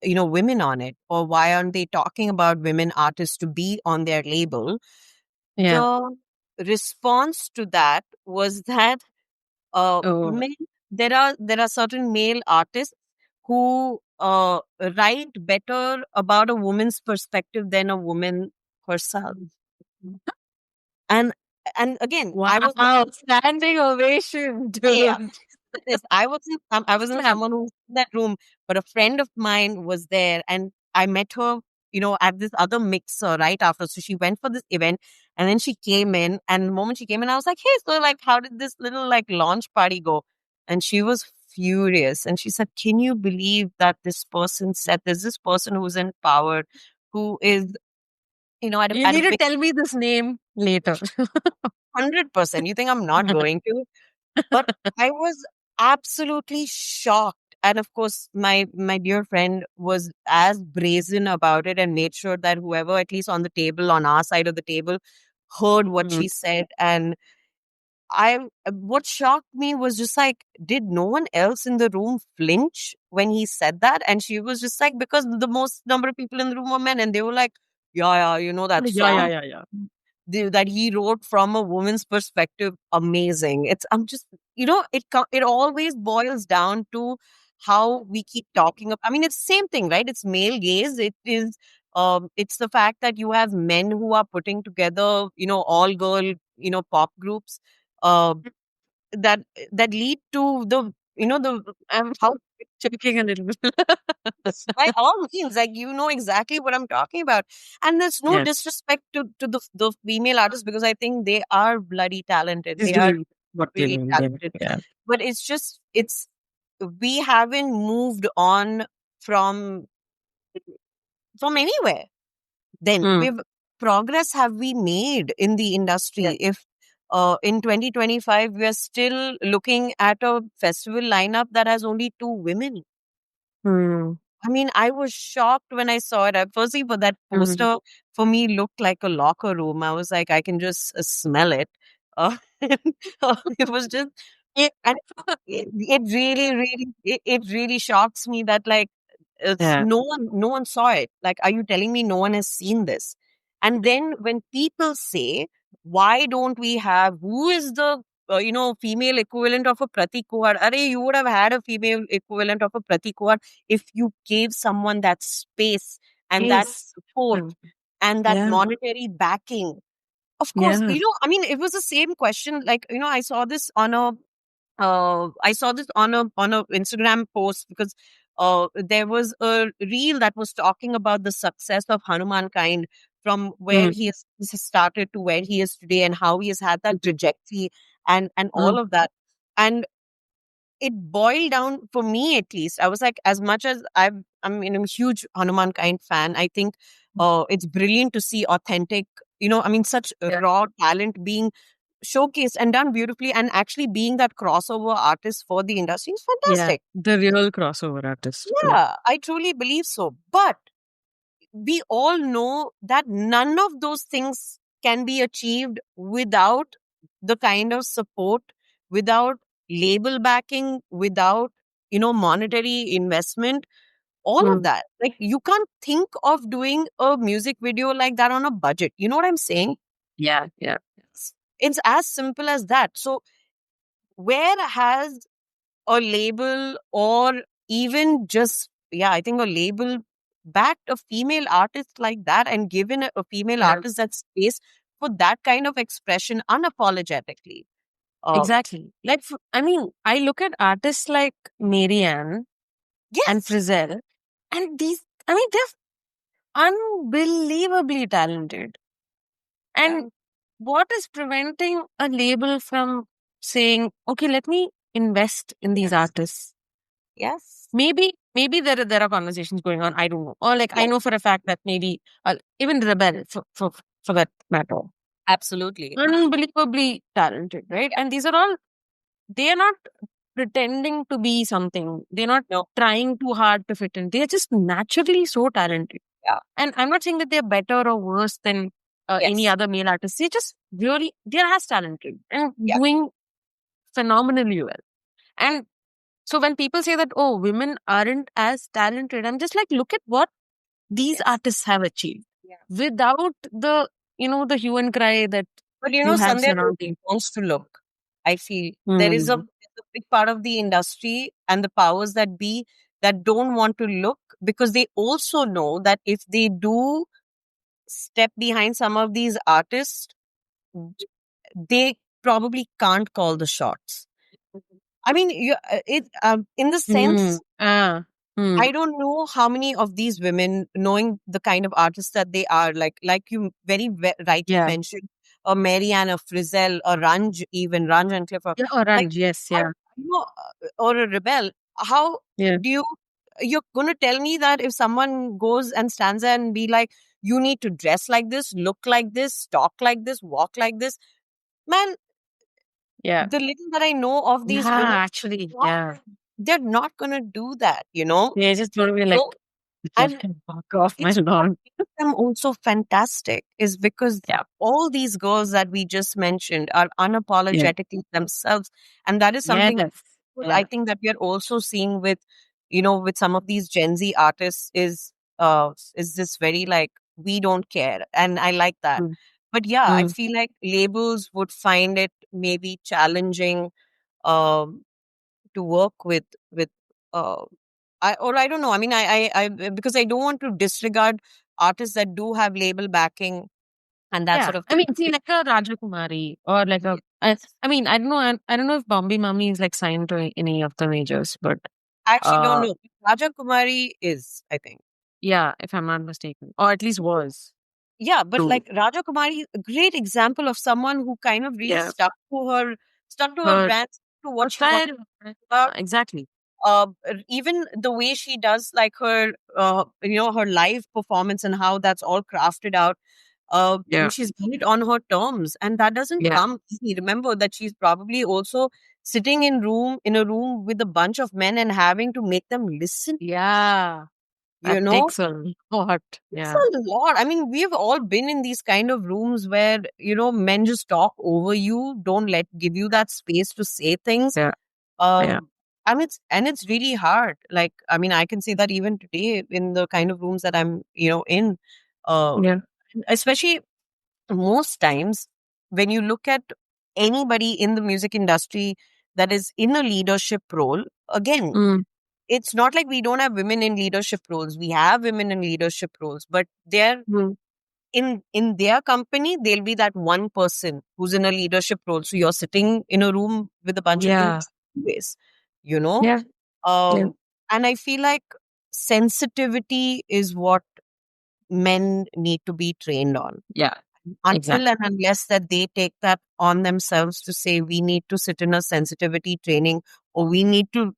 women on it, or why aren't they talking about women artists to be on their label, Yeah. the response to that was that Oh. men, there are certain male artists who write better about a woman's perspective than a woman herself. And again, I was Wow. Standing ovation, yeah, dude. this. I wasn't Clap. someone who was in that room, but a friend of mine was there, and I met her, at this other mixer right after. So she went for this event, and then she came in, and the moment she came in, I was like, "Hey, so like, how did this little like launch party go?" And she was furious, and she said, "Can you believe that this person said there's this person who's in power, who is, You at a need to big tell me this name later. 100%. You think I'm not going to?" But I was absolutely shocked. And of course, my dear friend was as brazen about it and made sure that whoever, at least on the table, on our side of the table, heard what Mm. she said. And what shocked me was just like, did no one else in the room flinch when he said that? And she was just like, because the most number of people in the room were men, and they were like, yeah, yeah, that Yeah, yeah, song yeah, yeah. that he wrote from a woman's perspective, amazing. I'm just, it always boils down to how we keep talking of, it's the same thing, right? It's male gaze. It's the fact that you have men who are putting together, all girl, pop groups, uh that that lead to the, the I'm how. choking a little bit. By all means, like, exactly what I'm talking about. And there's no Yeah. disrespect to the female artists, because I think they are bloody talented. He's They are doing what they're really doing. talented. Yeah. But it's we haven't moved on from anywhere. Then Mm. progress have we made in the Yeah. industry if in 2025 we are still looking at a festival lineup that has only two women. Mm. I was shocked when I saw it. Firstly, but that Mm. poster for me looked like a locker room. I was like, I can just smell it. Uh, It was just, and it really, really, it really shocks me that like Yeah. no one saw it. Like, are you telling me no one has seen this? And then when people say, why don't we have, who is the female equivalent of a Pratik Kuhad? Are you would have had a female equivalent of a Pratik Kuhad if you gave someone that space and that Yes. support and that Yeah. monetary backing. Of course, Yeah. I mean, it was the same question. Like, I saw this on a Instagram post because there was a reel that was talking about the success of Hanuman Kind from where Mm. he has started to where he is today and how he has had that trajectory and all Mm. of that. And it boiled down for me, at least. I was like, as much as I'm a huge Hanuman Kind fan, I think it's brilliant to see authentic, I mean, such Yeah. raw talent being showcased and done beautifully, and actually being that crossover artist for the industry is Yeah. fantastic. The real crossover artist. Yeah. Yeah, I truly believe so. But we all know that none of those things can be achieved without the kind of support, without label backing, without, monetary investment, all of Mm. that. Like, you can't think of doing a music video like that on a budget. You know what I'm saying? Yeah. Yeah. It's as simple as that. So, where has a label, or even just, yeah, I think a label backed a female artist like that and given a female Yeah. artist that space for that kind of expression unapologetically? Uh, Exactly. Like, I mean, I look at artists like Marianne and yes, Frizzell, and these, I mean, they're unbelievably talented. yeah, And what is preventing a label from saying, okay, let me invest in these artists? yes, Maybe there are conversations going on. I don't know. Or like I yes, know for a fact that maybe even Rebel for that matter, absolutely. unbelievably talented, right? Yeah, And these are all, they are not pretending to be something. They're not no, trying too hard to fit in. They are just naturally so talented. yeah, And I'm not saying that they're better or worse than any yes, other male artist. They're just really, they're as talented and yeah, doing phenomenally well. And so when people say that, oh, women aren't as talented, I'm just like, look at what these yes, artists have achieved yeah. without the hue and cry that But you have Sandhya surrounding. wants to look. I feel Hmm. there's a big part of the industry and the powers that be that don't want to look, because they also know that if they do step behind some of these artists, they probably can't call the shots. I mean, in the Hmm. sense, Ah. Hmm. I don't know how many of these women, knowing the kind of artists that they are, like you very rightly Yeah. mentioned, a Marianne, a Frizzell, a Ranj, even Ranj and Clifford, Yeah. like, Orange. Yes. I, Yeah. or a Rebel. How Yeah. do you're going to tell me that if someone goes and stands there and be like, you need to dress like this, look like this, talk like this, walk like this, man, Yeah. the little that I know of Yeah. these women, Actually. Yeah. they're not going to do that. They're just going to be like, So, and fuck off, my it's what lord. makes them also fantastic is because Yeah. all these girls that we just mentioned are Yeah. unapologetically themselves. And that is something Yes. good, I Yeah. think, that we are also seeing with, with some of these Gen Z artists is this very like, we don't care. And I like that. Mm. But yeah, I Mm. feel like labels would find it maybe challenging um, to work with uh, I don't know. I mean, because I don't want to disregard artists that do have label backing and that Yeah. sort of I thing. mean, see, like a Raja Kumari or like a, I mean, I don't know. I don't know if Bombay Mummy is like signed to any of the majors, but I actually don't uh, know. Raja Kumari is, I think. yeah, if I'm not mistaken, or at least was. Yeah, but To like Raja Kumari, a great example of someone who kind of really yeah, stuck to her her brand, to her what she wanted style. about. Exactly. uh, Even the way she does like her her live performance and how that's all crafted out, Yeah. she's done it on her terms, and that doesn't Yeah. come easy. Remember that she's probably also sitting in a room with a bunch of men and having to make them listen. Yeah. you That know. takes a lot. It's Yeah. a lot. I mean, we've all been in these kind of rooms where, men just talk over you, don't give you that space to say things. Yeah. Yeah. And it's really hard. Like, I mean, I can say that even today in the kind of rooms that I'm, in, uh, Yeah. especially most times when you look at anybody in the music industry that is in a leadership role, again, Mm. it's not like we don't have women in leadership roles. We have women in leadership roles, but they're Mm. in their company, there'll be that one person who's in a leadership role. So you're sitting in a room with a bunch of people Yeah. anyways, you know. Yeah. Yeah. And I feel like sensitivity is what men need to be trained on. Yeah. Until Exactly. and unless that they take that on themselves to say we need to sit in a sensitivity training, or we need to,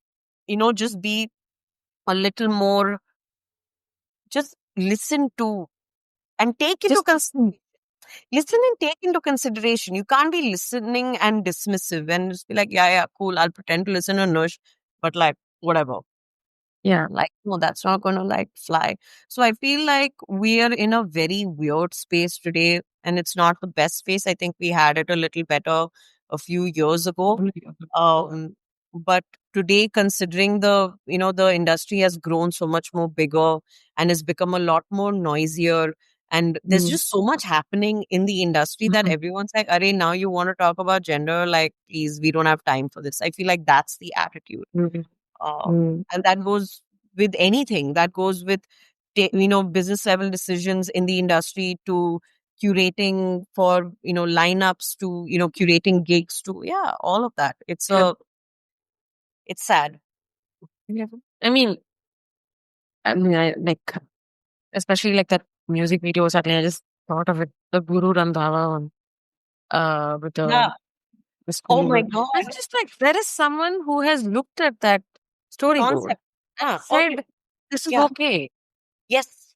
just be a little more, just listen to and take into Just listen. listen and take into consideration. You can't be listening and dismissive and just be like, yeah, yeah, cool. I'll pretend to listen to Nush, but like, whatever. Yeah. Like, no, that's not going to like fly. So I feel like we are in a very weird space today, and it's not the best space. I think we had it a little better a few years ago. Um, but today, considering the industry has grown so much more bigger and has become a lot more noisier, and there's Mm. just so much happening in the industry that Mm. everyone's like, "Arey, now you want to talk about gender? Like, please, we don't have time for this." I feel like that's the attitude, Mm. um, Mm. and that goes with anything. That goes with business level decisions in the industry, to curating for lineups, to curating gigs, to all of that. Yeah. It's sad. Yeah. I mean, I like, especially like that music video. Suddenly, I just thought of it. The Guru Randhava one. With Yeah. the Oh school my girl. God. I'm just like, there is someone who has looked at that storyboard, Concept. Yeah. Okay. said, "This is Yeah. okay." Yes.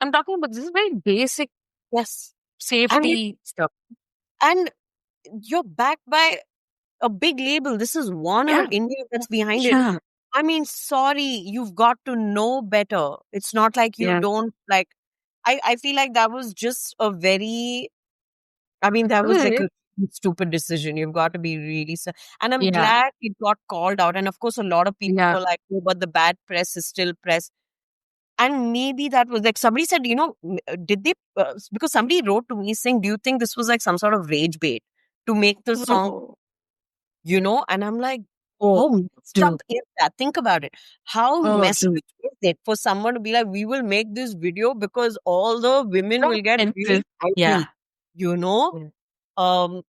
I'm talking about this is very basic Yes. And safety stuff. and you're backed by a big label. This is Warner Yeah. India that's behind it. Yeah. I mean, sorry, you've got to know better. It's not like you Yeah. don't like. I feel like that was just a very. I mean, that was like Right. a stupid decision. You've got to be really. And I'm Yeah. glad it got called out. And of course, a lot of people Yeah. were like, "Oh, but the bad press is still press." And maybe that was like somebody said, did they? Because somebody wrote to me saying, "Do you think this was like some sort of rage bait to make the song?" Oh, And I'm like, oh, how messed up dude. is that? Think about it. How Oh, messed dude. up is it for someone to be like, we will make this video because all the women No will get offenses. really angry, Yeah. you know? Yeah. Um,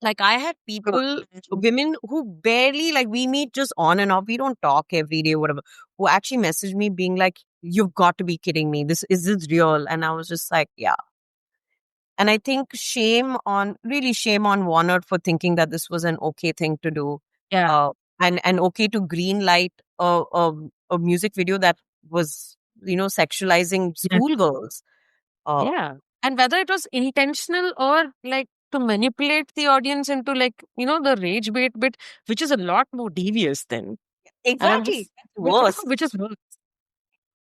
like I had True. people, women who barely, like, we meet just on and off. We don't talk every day, whatever, who actually messaged me being like, you've got to be kidding me. Is this real? And I was just like, yeah. And I think really shame on Warner for thinking that this was an okay thing to do. Yeah. Uh, and okay to green light a music video that was, sexualizing Yeah. schoolgirls. Uh, Yeah. And whether it was intentional or like to manipulate the audience into like, the rage bait, which is a lot more devious then. And I'm exactly. just, That's we're talking worse. about which is worse.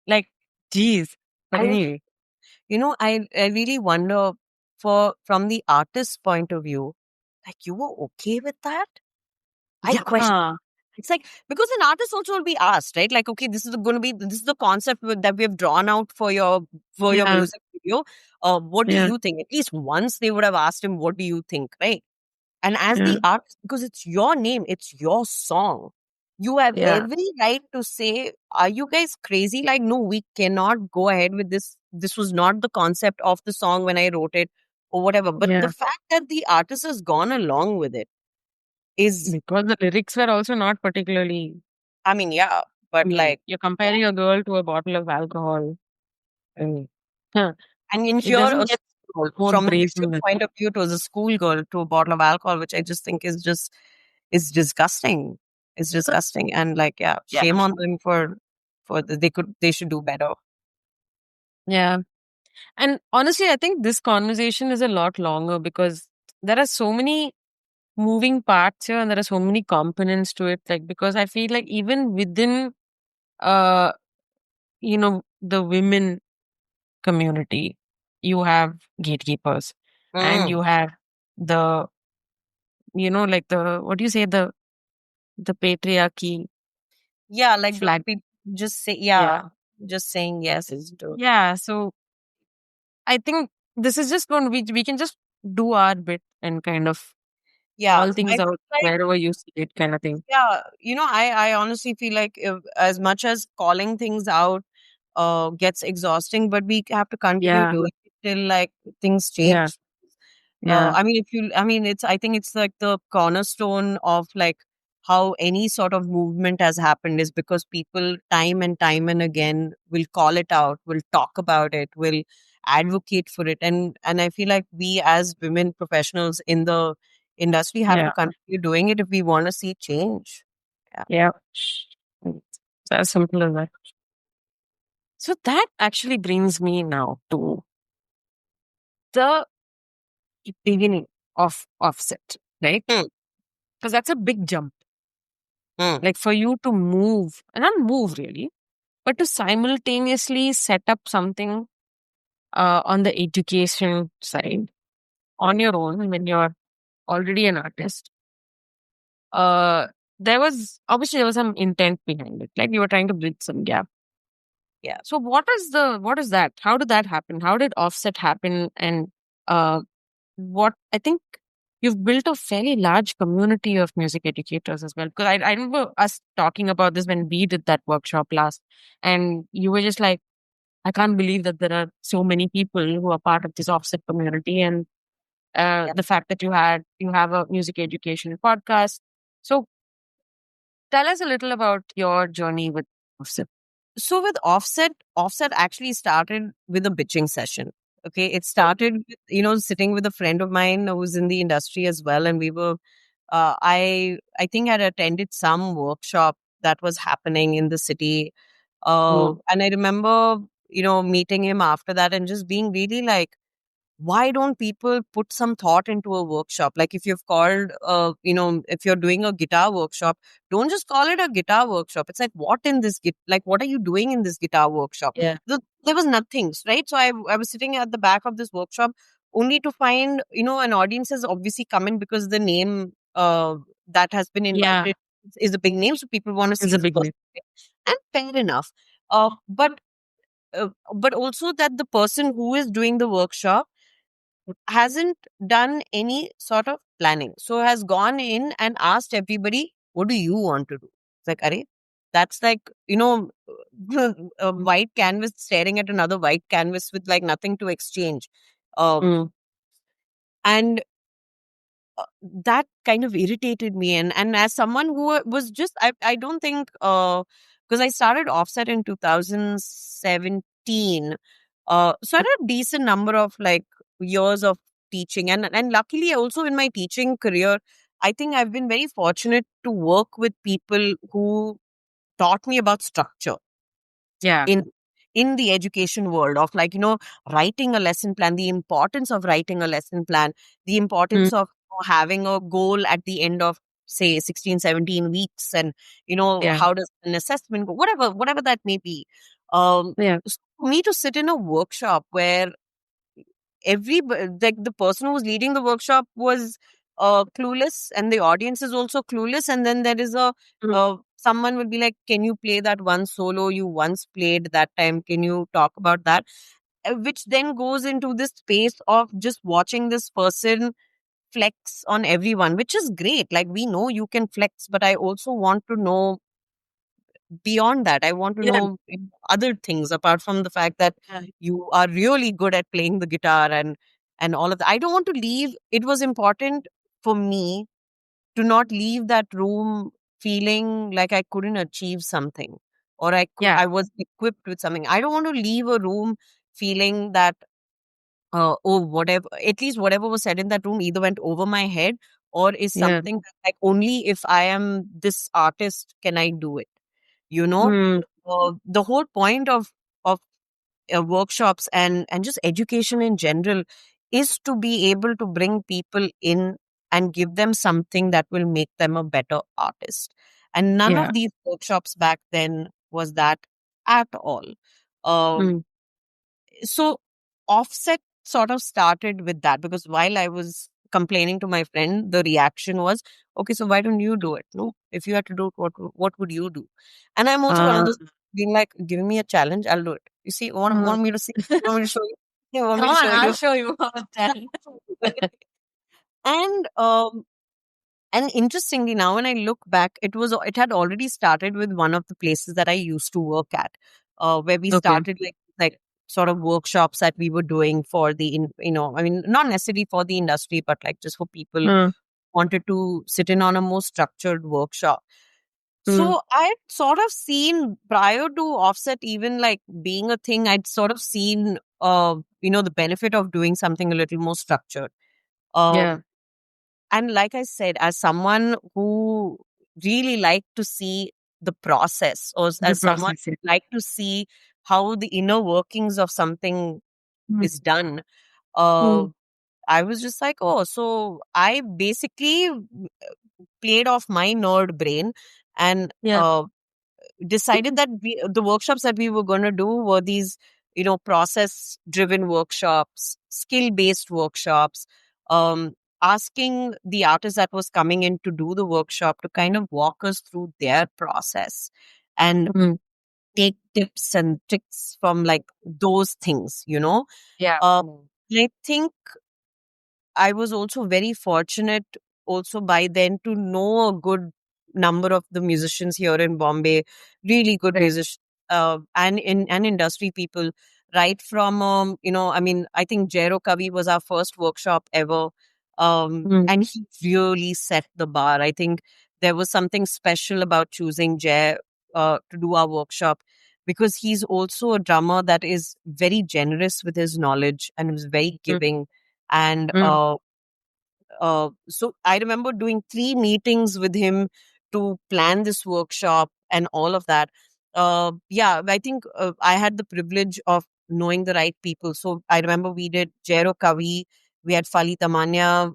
Like, geez. But And, anyway. I really wonder, from the artist's point of view, like, you were okay with that? I question. Yeah. It's like, because an artist also will be asked, right? Like, okay, this is the concept that we have drawn out for your Yeah. music video. What do Yeah. you think? At least once they would have asked him, what do you think, right? And as Yeah. the artist, because it's your name, it's your song, you have Yeah. every right to say, are you guys crazy? Like, no, we cannot go ahead with this. This was not the concept of the song when I wrote it, or whatever. But the Yeah. fact that the artist has gone along with it is, Because the lyrics were also not particularly, I mean, yeah, I but mean, like, you're comparing a girl to a bottle of alcohol. And, huh, and in it here, doesn't get more from a brazen visual than point of view, it was a schoolgirl to a bottle of alcohol, which I just think is disgusting. It's disgusting, and like, yeah, yeah. shame on them they should do better. Yeah. And honestly, I think this conversation is a lot longer because there are so many moving parts here and there are so many components to it. Like, because I feel like even within, uh, the women community, you have gatekeepers, and Mm. you have the, like the, what do you say, the patriarchy Yeah, like the flag. people just say, Yeah. yeah, just saying yes is to, Yeah. So I think this is just going, we can just do our bit and kind of yeah. call I things feel out like, wherever you see it, kind of thing. yeah, I honestly feel like if, as much as calling things out gets exhausting, but we have to continue Yeah. doing it till like things Yeah. change. Yeah. I mean, I think it's like the cornerstone of like how any sort of movement has happened is because people time and time and again will call it out, will talk about it, will advocate for it. And I feel like we as women professionals in the industry have to Yeah. continue doing it if we want to see change. Yeah. Yeah. It's as simple as that. So that actually brings me now to the beginning of offset, right? Hmm. Because that's a big jump. Hmm. Like for you to move, and not move really, but to simultaneously set up something on the education side on your own when you're already an artist. Uh, there was some intent behind it. Like you were trying to bridge some gap. Yeah. So what is that? How did that happen? How did offset happen? And uh, what I think you've built a fairly large community of music educators as well. Because I remember us talking about this when we did that workshop last, and you were just like, I can't believe that there are so many people who are part of this offset community, and Yeah. the fact that you have a music education podcast. So tell us a little about your journey with offset. So with offset actually started with a bitching session. Okay, it started with, sitting with a friend of mine who was in the industry as well, and we were I think had attended some workshop that was happening in the city, Mm, and I remember meeting him after that and just being really like, why don't people put some thought into a workshop? Like if you've called, if you're doing a guitar workshop, don't just call it a guitar workshop. It's like, what in this like, what are you doing in this guitar workshop? yeah, There was nothing, right? So I was sitting at the back of this workshop only to find, an audience has obviously come in because the name that has been yeah, invited is a big name. So people want to it's see a this big person. name. And fair enough. But also that the person who is doing the workshop hasn't done any sort of planning. So has gone in and asked everybody, what do you want to do? It's like, Arey, that's like, a white canvas staring at another white canvas with like nothing to exchange. Uh, Mm, and that kind of irritated me. And as someone who was just, I don't think, because I started offset in 2017. So I had a decent number of like years of teaching. And luckily also in my teaching career, I think I've been very fortunate to work with people who taught me about structure yeah. in the education world of like, writing a lesson plan, the importance of writing a lesson plan, the Mm, importance of having a goal at the end of say 16, 17 weeks, and yeah. how does an assessment go, whatever that may be. um Yeah. so for me to sit in a workshop where like the person who was leading the workshop was clueless and the audience is also clueless, and then there is a Mm, someone will be like, can you play that one solo you once played that time, can you talk about that? Which then goes into this space of just watching this person flex on everyone, which is great. Like, we know you can flex, but I also want to know beyond that. I want to yeah. know other things apart from the fact that Yeah. you are really good at playing the guitar and all of that. I don't want to leave. It was important for me to not leave that room feeling like I couldn't achieve something, or Yeah. I was equipped with something. I don't want to leave a room feeling that oh, whatever, at least whatever was said in that room either went over my head or is Yeah. something that, like, only if I am this artist can I do it. You know, Mm, the whole point of workshops and just education in general is to be able to bring people in and give them something that will make them a better artist. And none yeah. of these workshops back then was that at all. Um, Mm. so offset sort of started with that, because while I was complaining to my friend, the reaction was, okay, so why don't you do it? No, if you had to do it, what would you do? And I'm also one of Uh, those being like, giving me a challenge, I'll do it. You see, uh, want me to see? Want me to show you? You want me Come to on, show I'll you? show you how it's done. and and interestingly, now when I look back, it had already started with one of the places that I used to work at, where we Okay. started like sort of workshops that we were doing for I mean, not necessarily for the industry, but like just for people who Mm. wanted to sit in on a more structured workshop. Mm. So I'd sort of seen, prior to offset even like being a thing, I'd sort of seen the benefit of doing something a little more structured. Yeah. Um, and like I said, as someone who really like to see the process, or The as someone process. Yeah. who like to see how the inner workings of something Mm. is done, uh, Mm. I was just like, oh, so I basically played off my nerd brain and Yeah. decided that the workshops that we were going to do were these, process driven workshops, skill based workshops, um, asking the artist that was coming in to do the workshop to kind of walk us through their process and Mm. take tips and tricks from like those things. Yeah. Uh, I think I was also very fortunate also by then to know a good number of the musicians here in Bombay, really good Right. musicians, and industry people, right from I mean, I think Jairo Kavi was our first workshop ever. Mm. And he really set the bar. I think there was something special about choosing Jay to do our workshop, because he's also a drummer that is very generous with his knowledge and is very Mm. giving. And Mm. so I remember doing 3 meetings with him to plan this workshop and all of that. Yeah, I think I had the privilege of knowing the right people. So I remember we did Jero Kavi, we had Fali Tamanya,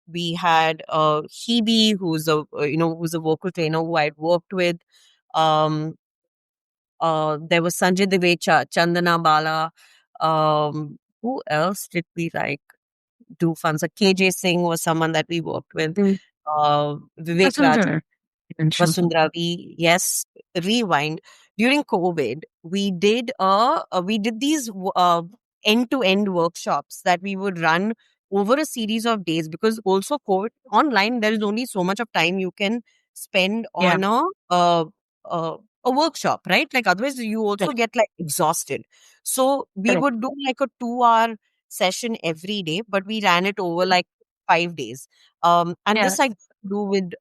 we had Hebe, who's a vocal trainer who I'd worked with. Um, there was Sanjay Devecha, Chandana Bala. Who else did we like do fun? So KJ Singh was someone that we worked with. Mm. Vivek That's what Raj, I mentioned. Vasundhara, yes, Rewind. During COVID, we did these end-to-end workshops that we would run over a series of days, because also COVID online, there is only so much of time you can spend Yeah. on uh, a workshop, right? Like otherwise you also Right. get like exhausted. So we Correct. would do like a 2 hour session every day, but we ran it over like 5 days. And Yeah. this I do with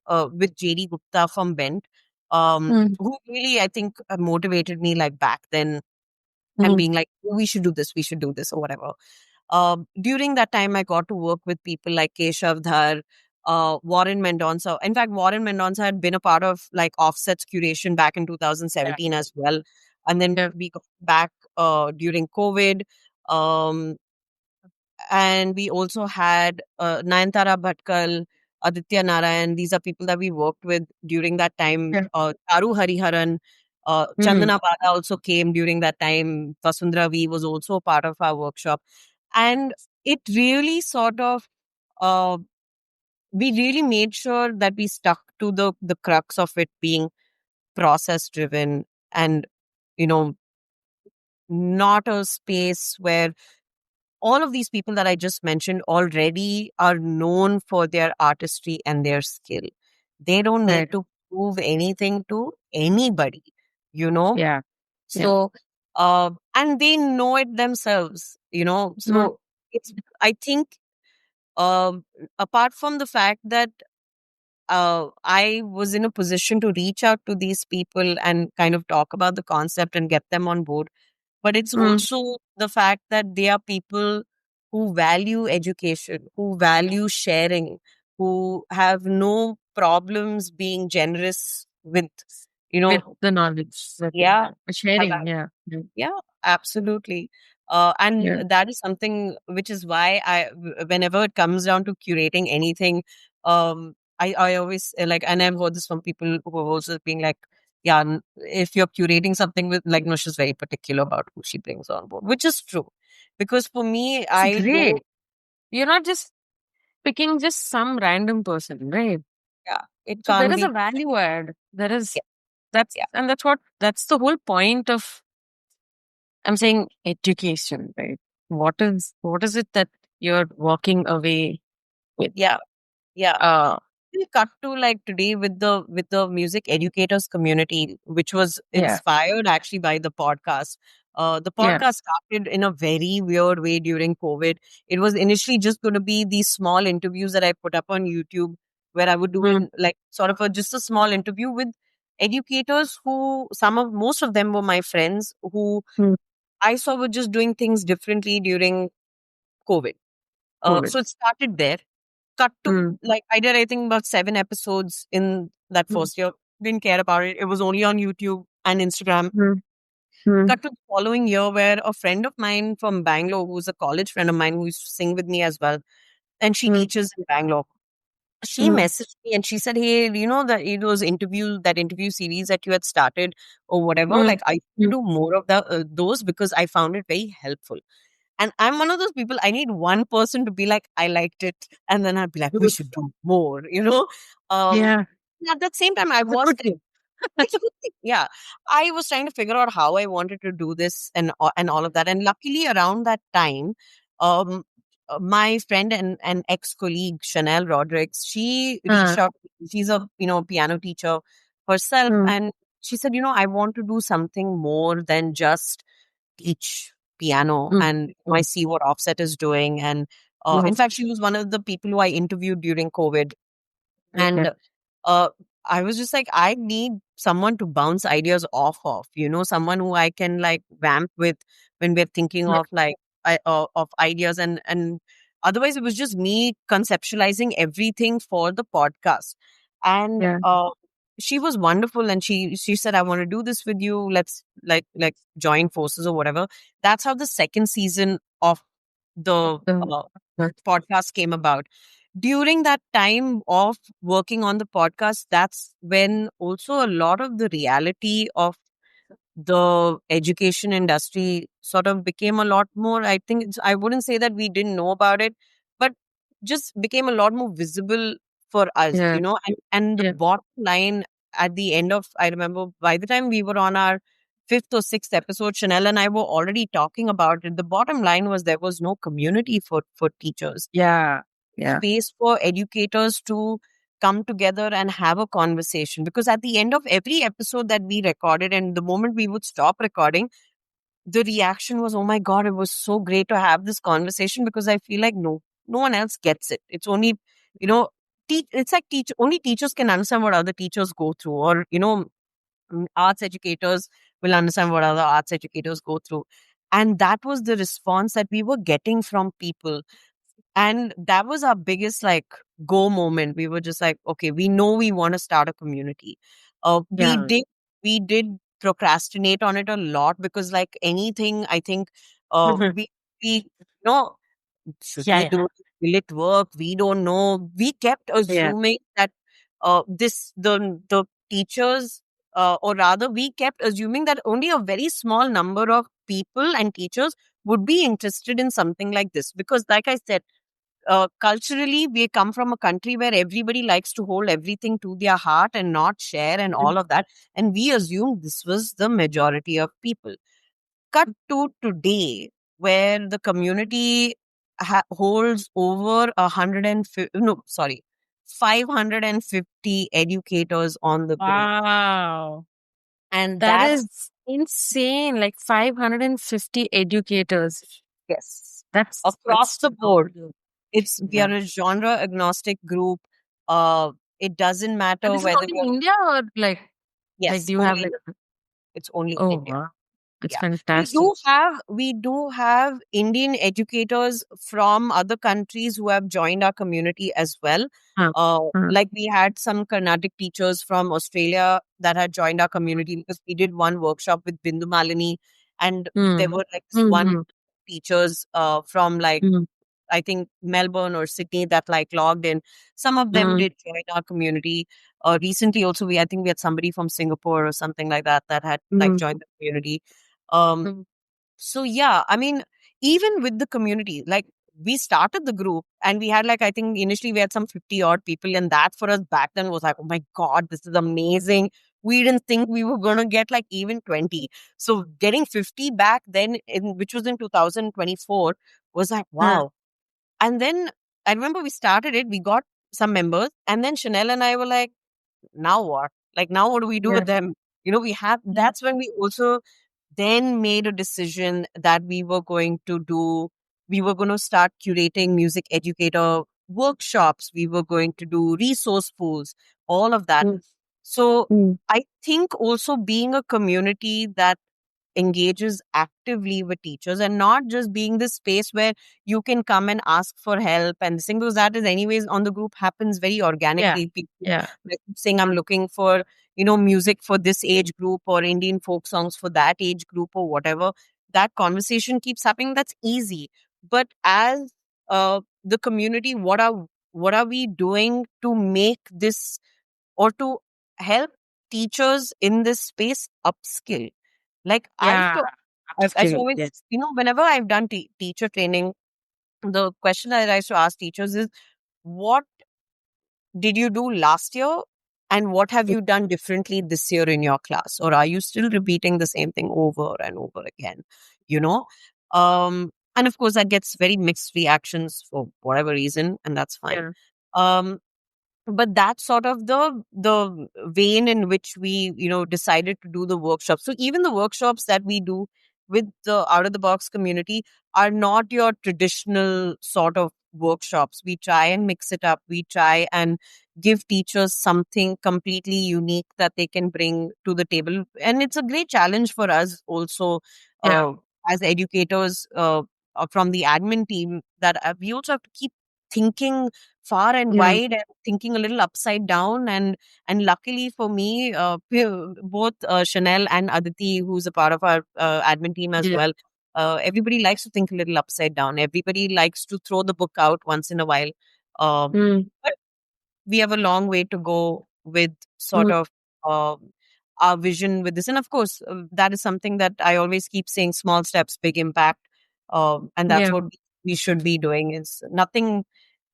JD Gupta from Bent, Mm. who really I think motivated me like back then, and Mm. being like, "Oh, we should do this, or whatever." During that time, I got to work with people like Keshav Dhar, Warren Mendonça. In fact, Warren Mendonça had been a part of like Offset's curation back in Yeah. 2017 as well, and then Yeah. we got back during COVID. Um, and we also had Nayantara Bhatkal, Aditya Narayan. These are people that we worked with during that time. Yeah. Charu Hariharan, Mm. Chandana Bada also came during that time. Vasundhara V was also a part of our workshop. And it really sort of, uh, we really made sure that we stuck to the crux of it being process driven, and, you know, not a space where all of these people that I just mentioned already are known for their artistry and their skill. They don't need Right. to prove anything to anybody, you know? Yeah. Yeah. So, and they know it themselves. Mm. So it's, I think, um, apart from the fact that I was in a position to reach out to these people and kind of talk about the concept and get them on board, but it's Mm. also the fact that they are people who value education, who value sharing, who have no problems being generous with, you With know, the knowledge that they yeah, have. have Sharing. Yeah. Yeah. yeah, absolutely. And Yeah. that is something which is why whenever it comes down to curating anything, I always like, and I've heard this from people who have also been like, yeah, if you're curating something with, like, Nush is very particular about who she brings on board, which is true. Because for me, It's I great. don't, You're not just picking just some random person, right? yeah, it So there can't is a be, value add. There is yeah, that's yeah, and that's the whole point of, I'm saying, education, right? What is it that you're walking away with? yeah, yeah. Uh We cut to, like, today with the music educators community, which was yeah, inspired actually by the podcast. The yeah. podcast started in a very weird way during COVID. It was initially just going to be these small interviews that I put up on YouTube, where I would do Mm, in, like, sort of a just a small interview with educators who, most of them were my friends who mm, I saw were just doing things differently during COVID. COVID. So it started there. Cut to, Mm, like, I did, I think, about 7 episodes in that mm, first year. Didn't care about it. It was only on YouTube and Instagram. mm, mm, Cut to the following year, where a friend of mine from Bangalore, who's a college friend of mine, who used to sing with me as well, and she mm, teaches in Bangalore. She mm, messaged me and she said, "Hey, you know that those that interview series that you had started or whatever? mm, Like, I should mm. do more of those because I found it very helpful." And I'm one of those people, I need one person to be like, I liked it. And then I'd be like, we Good. should do more, you know? Um, Yeah, at that same time, I it's a was, good thing. it's a good thing. Yeah. I was trying to figure out how I wanted to do this and all of that. And luckily, around that time, um, my friend and ex-colleague, Chanel Rodriguez, she reached Uh, out. She's a, piano teacher herself. mm, And she said, I want to do something more than just teach piano, mm, and I mm, see what Offset is doing. And in mm. fact, she was one of the people who I interviewed during COVID. Okay. And uh, I was just like, I need someone to bounce ideas off of, someone who I can, like, vamp with when we're thinking Yeah, of, like, of ideas. And otherwise it was just me conceptualizing everything for the podcast. And yeah. she was wonderful, and she said, I want to do this with you. Let's, like join forces or whatever. That's how the second season of the The, the, podcast came about. During that time of working on the podcast, that's when also a lot of the reality of the education industry sort of became a lot more, I think, I wouldn't say that we didn't know about it, but just became a lot more visible for us, yeah, and the yeah, bottom line at the end of, I remember, by the time we were on our fifth or sixth episode, Chanel and I were already talking about it. The bottom line was there was no community for teachers, yeah, yeah, space for educators to come together and have a conversation. Because at the end of every episode that we recorded, and the moment we would stop recording, the reaction was, "Oh my God, it was so great to have this conversation," because I feel like no one else gets it. It's only, you know, it's like only teachers can understand what other teachers go through, or, arts educators will understand what other arts educators go through. And that was the response that we were getting from people. And that was our biggest, like, go moment. We were just like, okay, we know we want to start a community. Uh, we yeah. did we did procrastinate on it a lot, because, like anything, I think, Mhm. we know, should Yeah, we yeah, do it? Will it work? We don't know. We kept yeah. assuming that the teachers, or rather, we kept assuming that only a very small number of people and teachers would be interested in something like this. Because, like I said, culturally, we come from a country where everybody likes to hold everything to their heart and not share and Mhm. all of that. And we assumed this was the majority of people. Cut to today, where the community holds over 150, no, sorry, 550 educators on the group. Wow. And That that's, is insane. Like 550 educators. yes, That's across the board. phenomenal. We Yeah. are a genre agnostic group. Uh, it doesn't And matter this is whether only you're, in India, or like yes, do you have only, like, it's only in oh India. wow. It's Yeah. fantastic. We do have Indian educators from other countries who have joined our community as well. Huh. Huh. Like, we had some Carnatic teachers from Australia that had joined our community, because we did one workshop with Bindu Malini, and there Hmm. were, like, this one Hmm. teachers from, like, Hmm. I think, Melbourne or Sydney that like logged in. Some of them Mm, did join our community. Recently also, I think we had somebody from Singapore or something like that that had like mm, joined the community. Um, mm, so yeah, I mean, even with the community, like we started the group and we had like, I think initially we had some 50 odd people, and that for us back then was like, oh my God, this is amazing. We didn't think we were gonna get like even 20. So getting 50 back then, which was in 2024, was like, mm. wow. And then I remember we started it, we got some members, and then Chanel and I were like, now what? Like, now what do we do Yeah. with them? We have, that's when we also then made a decision that we were going to start curating music educator workshops. We were going to do resource pools, all of that. Mm, So mm. I think also being a community that engages actively with teachers and not just being this space where you can come and ask for help and this thing, because that is anyways on the group happens very Yeah. organically. People Yeah. like saying I'm looking for music for this age group or Indian folk songs for that age group or whatever, that conversation keeps happening. That's easy. But as the community, what are we doing to make this, or to help teachers in this space upskill? Like Yeah. I used to Upskill. always, Yes. whenever I've done teacher training, the question that I used to ask teachers is, what did you do last year? And what have Mm, you done differently this year in your class? Or are you still repeating the same thing over and over again? You know? And of course, that gets very mixed reactions for whatever reason, and that's fine. yeah. Um, but that's sort of the vein in which we decided to do the workshops. So even the workshops that we do with the out of the box community are not your traditional sort of workshops. We try and mix it up. We try and give teachers something completely unique that they can bring to the table, and it's a great challenge for us also, Yeah. uh, as educators, from the admin team, that we also have to keep thinking far and Mm, wide and thinking a little upside down. And luckily for me, both Chanel and Aditi, who's a part of our admin team as yeah. well, everybody likes to think a little upside down. Everybody likes to throw the book out once in a while. Mm, But we have a long way to go with sort mm, of our vision with this. And of course, that is something that I always keep saying: small steps, big impact. And that's yeah. what we should be doing. Is nothing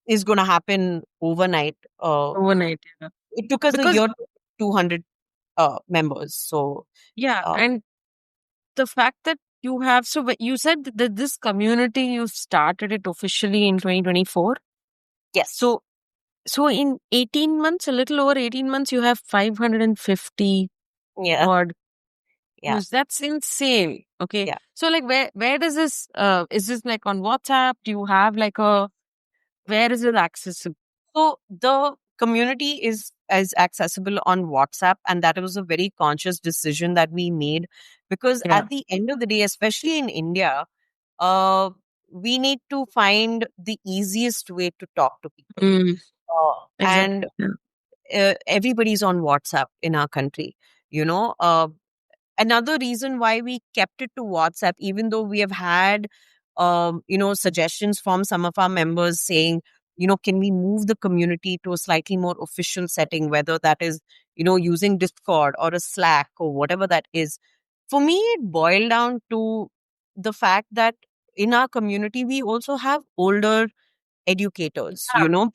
is going to happen overnight. Overnight. Yeah. It took us a Because year to 200 members. So, yeah, uh, and the fact that you have you said that this community you started it officially in 2024. yes. So in 18 months, a little over 18 months, you have 550 Yeah. odd Yeah. views. That's insane. Okay. Yeah. So like where does this is this like on WhatsApp? Do you have like a where is it accessible? So the community is accessible on WhatsApp, and that was a very conscious decision that we made, because Yeah. at the end of the day, especially in India, uh, we need to find the easiest way to talk to people. Mm, exactly. And Yeah. everybody's on WhatsApp in our country. You know, another reason why we kept it to WhatsApp, even though we have had, suggestions from some of our members saying, can we move the community to a slightly more official setting, whether that is, using Discord or a Slack or whatever that is. For me, it boiled down to the fact that in our community, we also have older educators,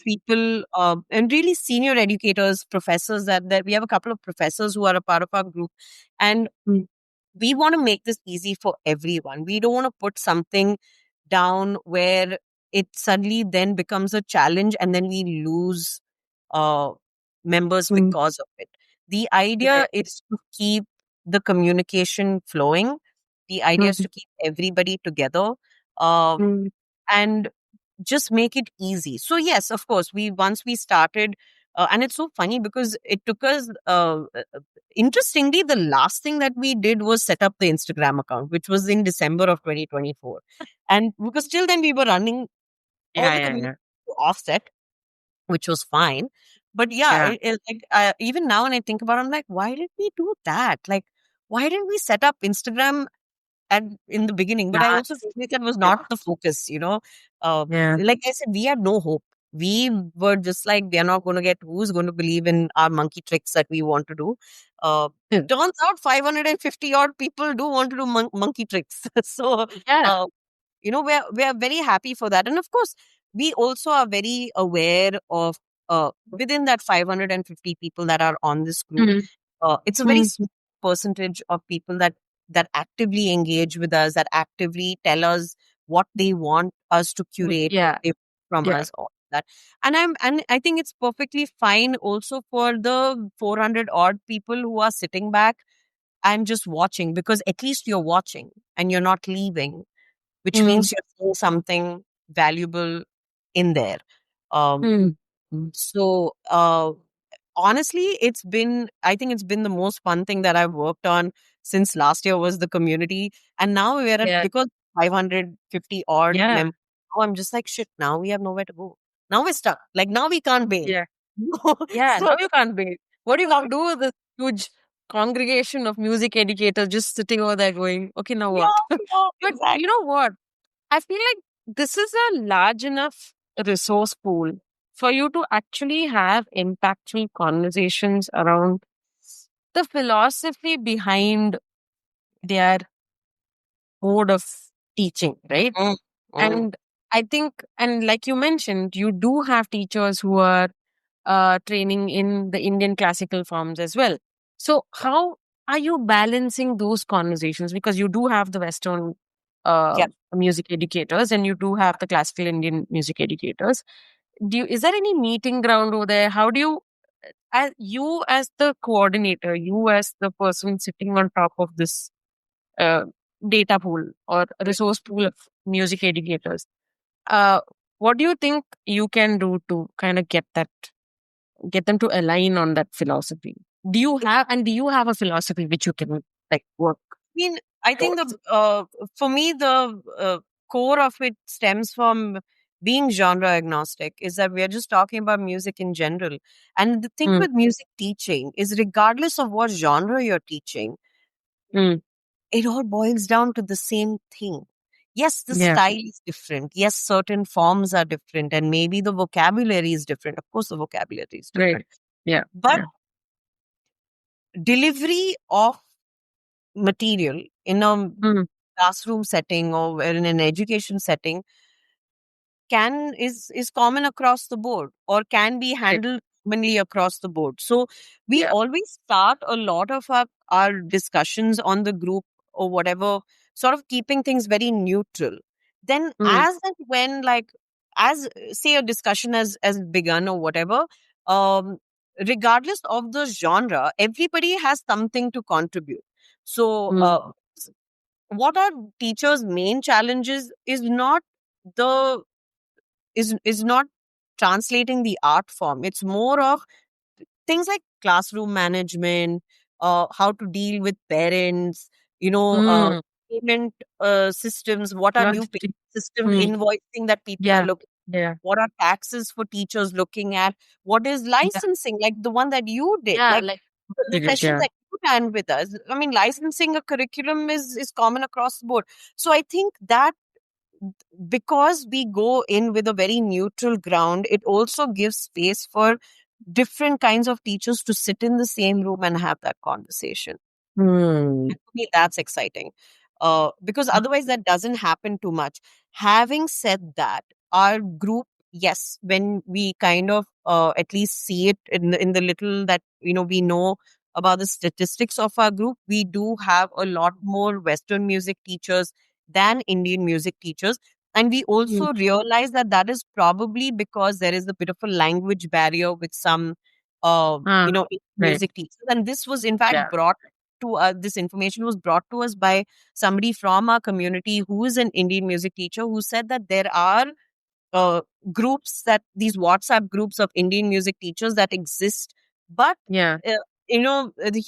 people, and really senior educators, professors, that we have a couple of professors who are a part of our group. And Mm, we want to make this easy for everyone. We don't want to put something down where it suddenly then becomes a challenge and then we lose uh, members mm, because of it. The right. idea is to keep the communication flowing. The idea is Mm, to keep everybody together, um, mm, and just make it easy. So yes, of course, we once we started, and it's so funny because it took us. Interestingly, the last thing that we did was set up the Instagram account, which was in December of 2024, and because till then we were running all yeah. the Yeah. community Yeah. to offset, which was fine. But yeah, Yeah. like, even now when I think about it, I'm like, why did we do that? Like, why didn't we set up Instagram and in the beginning, but I also Yes. think that was Yeah. not the focus, Yeah. like I said, we had no hope. We were just like, we are not going to get, who's going to believe in our monkey tricks that we want to do. uh, Yeah. Turns out 550 odd people do want to do monkey tricks. So Yeah. uh, we are very happy for that. And of course, we also are very aware of, within that 550 people that are on this group, Mm. it's a very Mm. small percentage of people that actively engage with us, that actively tell us what they want us to curate, what Yeah. they want from Yeah. us, all that. And I think it's perfectly fine also for the 400 odd people who are sitting back and just watching, because at least you're watching and you're not leaving, which Mm. means you're seeing something valuable in there. Um, Mm. Mm. so honestly, I think it's been the most fun thing that I've worked on since last year was the community. And now we're at, Yeah. because 550 odd Yeah. members, now I'm just like, shit, now we have nowhere to go. Now we're stuck. Like, now we can't bail. Yeah. Yeah. So Now you can't be. What do now, you do with this huge congregation of music educators just sitting over there going, okay, now yeah, what? yeah, But exactly. you know what? I feel like this is a large enough resource pool for you to actually have impactful conversations around the philosophy behind their mode of teaching, right? Mm, mm, And I think, and like you mentioned, you do have teachers who are training in the Indian classical forms as well. So, how are you balancing those conversations? Because you do have the Western uh, yeah. music educators and you do have the classical Indian music educators. Is there any meeting ground over there? How do you, as the coordinator, you as the person sitting on top of this uh, data pool or resource pool of music educators, uh, what do you think you can do to kind of get them to align on that philosophy? Do you have a philosophy which you can like work Mean, I think towards? for me, the core of it stems from being genre agnostic, is that we are just talking about music in general. And the thing Mm, with music teaching is, regardless of what genre you're teaching, mm, it all boils down to the same thing. Yes, the yeah, style is different. Yes, certain forms are different, and maybe the vocabulary is different. Of course, the vocabulary is right. different. Yeah, But yeah. delivery of material in a Mm, classroom setting or in an education setting is common across the board, or can be right. handled commonly across the board. So we Yeah. always start a lot of our discussions on the group or whatever, sort of keeping things very neutral. Then Mm, as and when, like, as say a discussion has begun or whatever, um regardless of the genre, everybody has something to contribute. So mm, what our teachers' main challenges the is not translating the art form. It's more of things like classroom management, how to deal with parents, mm. payment systems. What are new Logistics. payment systems, Mm, invoicing that people are yeah. looking? Yeah. What are taxes for teachers looking at? What is Yeah. licensing, like the one that you did, Yeah. like Like the period. session Yeah. that you ran with us? I mean, licensing a curriculum is common across the board. So I think that because we go in with a very neutral ground, it also gives space for different kinds of teachers to sit in the same room and have that conversation. Mm, And to me, that's exciting. Because otherwise, that doesn't happen too much. Having said that, our group, yes, when we kind of at least see it in the little that we know about the statistics of our group, we do have a lot more Western music teachers than Indian music teachers. And we mm. also realize that that is probably because there is a bit of a language barrier with some, Ah, right. music teachers. And this was, in fact, Yeah. brought to this information was brought to us by somebody from our community who is an Indian music teacher, who said that there are uh, groups, that these WhatsApp groups of Indian music teachers that exist. But, Yeah. uh,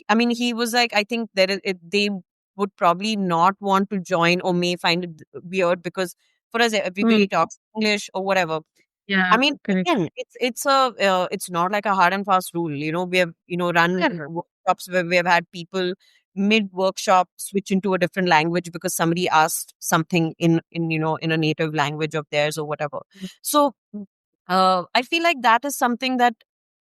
I mean, he was like, I think they would probably not want to join or may find it weird, because for us, Mm, everybody talks English or whatever. I yeah. mean, Correct. again, it's not like a hard and fast rule. We have run Yeah. workshops where we have had people mid workshop switch into a different language because somebody asked something in in a native language of theirs or whatever. So I feel like that is something that,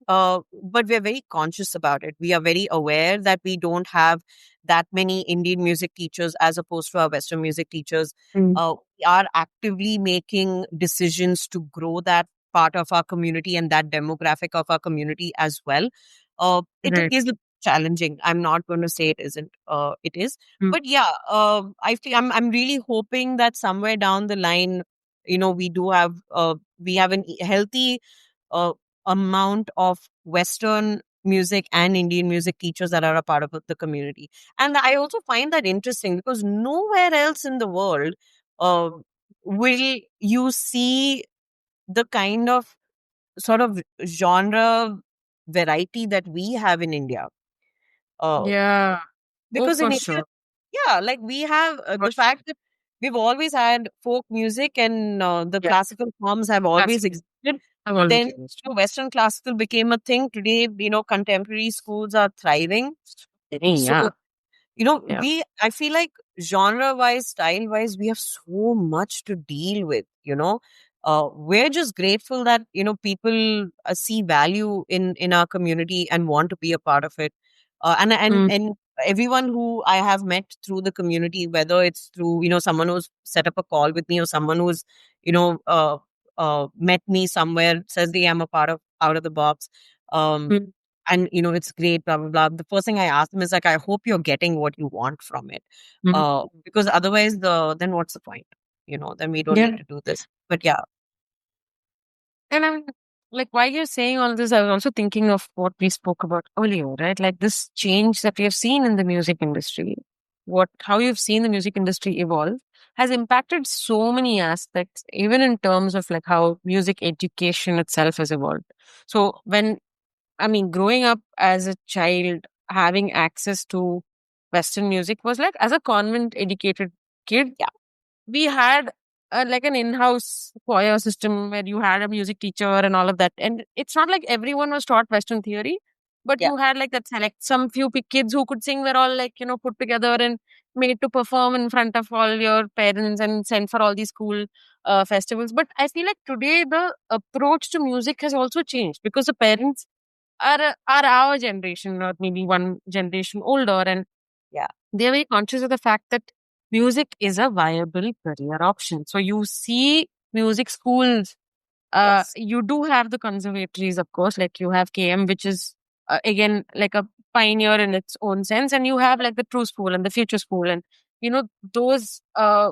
but we're very conscious about it. We are very aware that we don't have that many Indian music teachers as opposed to our Western music teachers. Mm. We are actively making decisions to grow that part of our community and that demographic of our community as well. It Right. is challenging. I'm not going to say it isn't. It is, Mm. but yeah, I feel I'm really hoping that somewhere down the line, we do have we have a healthy uh, amount of Western music and Indian music teachers that are a part of the community. And I also find that interesting because nowhere else in the world uh, will you see the kind of sort of genre variety that we have in India. Uh, Yeah. Oh, because for in India, sure. yeah, like we have For the sure. fact that we've always had folk music and the Yeah. classical forms have always Absolutely. existed. I've always Then used. Western classical became a thing. Today, contemporary schools are thriving. So Yeah. Yeah. I feel like genre wise, style wise, we have so much to deal with. We're just grateful that people see value in our community and want to be a part of it. And Mm. and everyone who I have met through the community, whether it's through someone who's set up a call with me or someone who's you know met me somewhere, says they am a part of Out of the Box. um Mm. and it's great, blah blah blah. The first thing I ask them is like, I hope you're getting what you want from it, Mm. because otherwise then what's the point? Then we don't Yeah. need to do this. But yeah. And I'm like, while you're saying all this, I was also thinking of what we spoke about earlier, right? Like this change that we have seen in the music industry, how you've seen the music industry evolve has impacted so many aspects, even in terms of like how music education itself has evolved. So growing up as a child, having access to Western music was like, as a convent educated kid, Yeah. we had like an in-house choir system where you had a music teacher and all of that. And it's not like everyone was taught Western theory, but Yeah. you had like that select some few kids who could sing were all like, put together and made to perform in front of all your parents and sent for all these school festivals. But I feel like today the approach to music has also changed because the parents are our generation or maybe one generation older, and Yeah. they're very conscious of the fact that music is a viable career option. So you see music schools, Yes. you do have the conservatories, of course, like you have KM, which is again like a pioneer in its own sense, and you have like the True School and the Future School, and those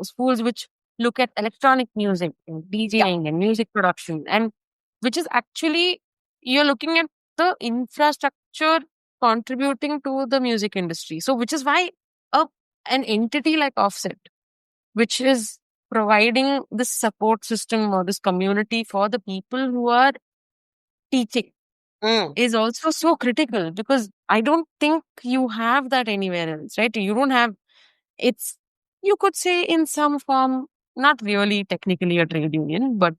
schools which look at electronic music and Yeah. DJing and music production, and which is actually you're looking at the infrastructure contributing to the music industry. So, which is why a an entity like Offset, which is providing this support system or this community for the people who are teaching, Mm. is also so critical, because I don't think you have that anywhere else, right? You don't have it's you could say in some form, not really technically a trade union, but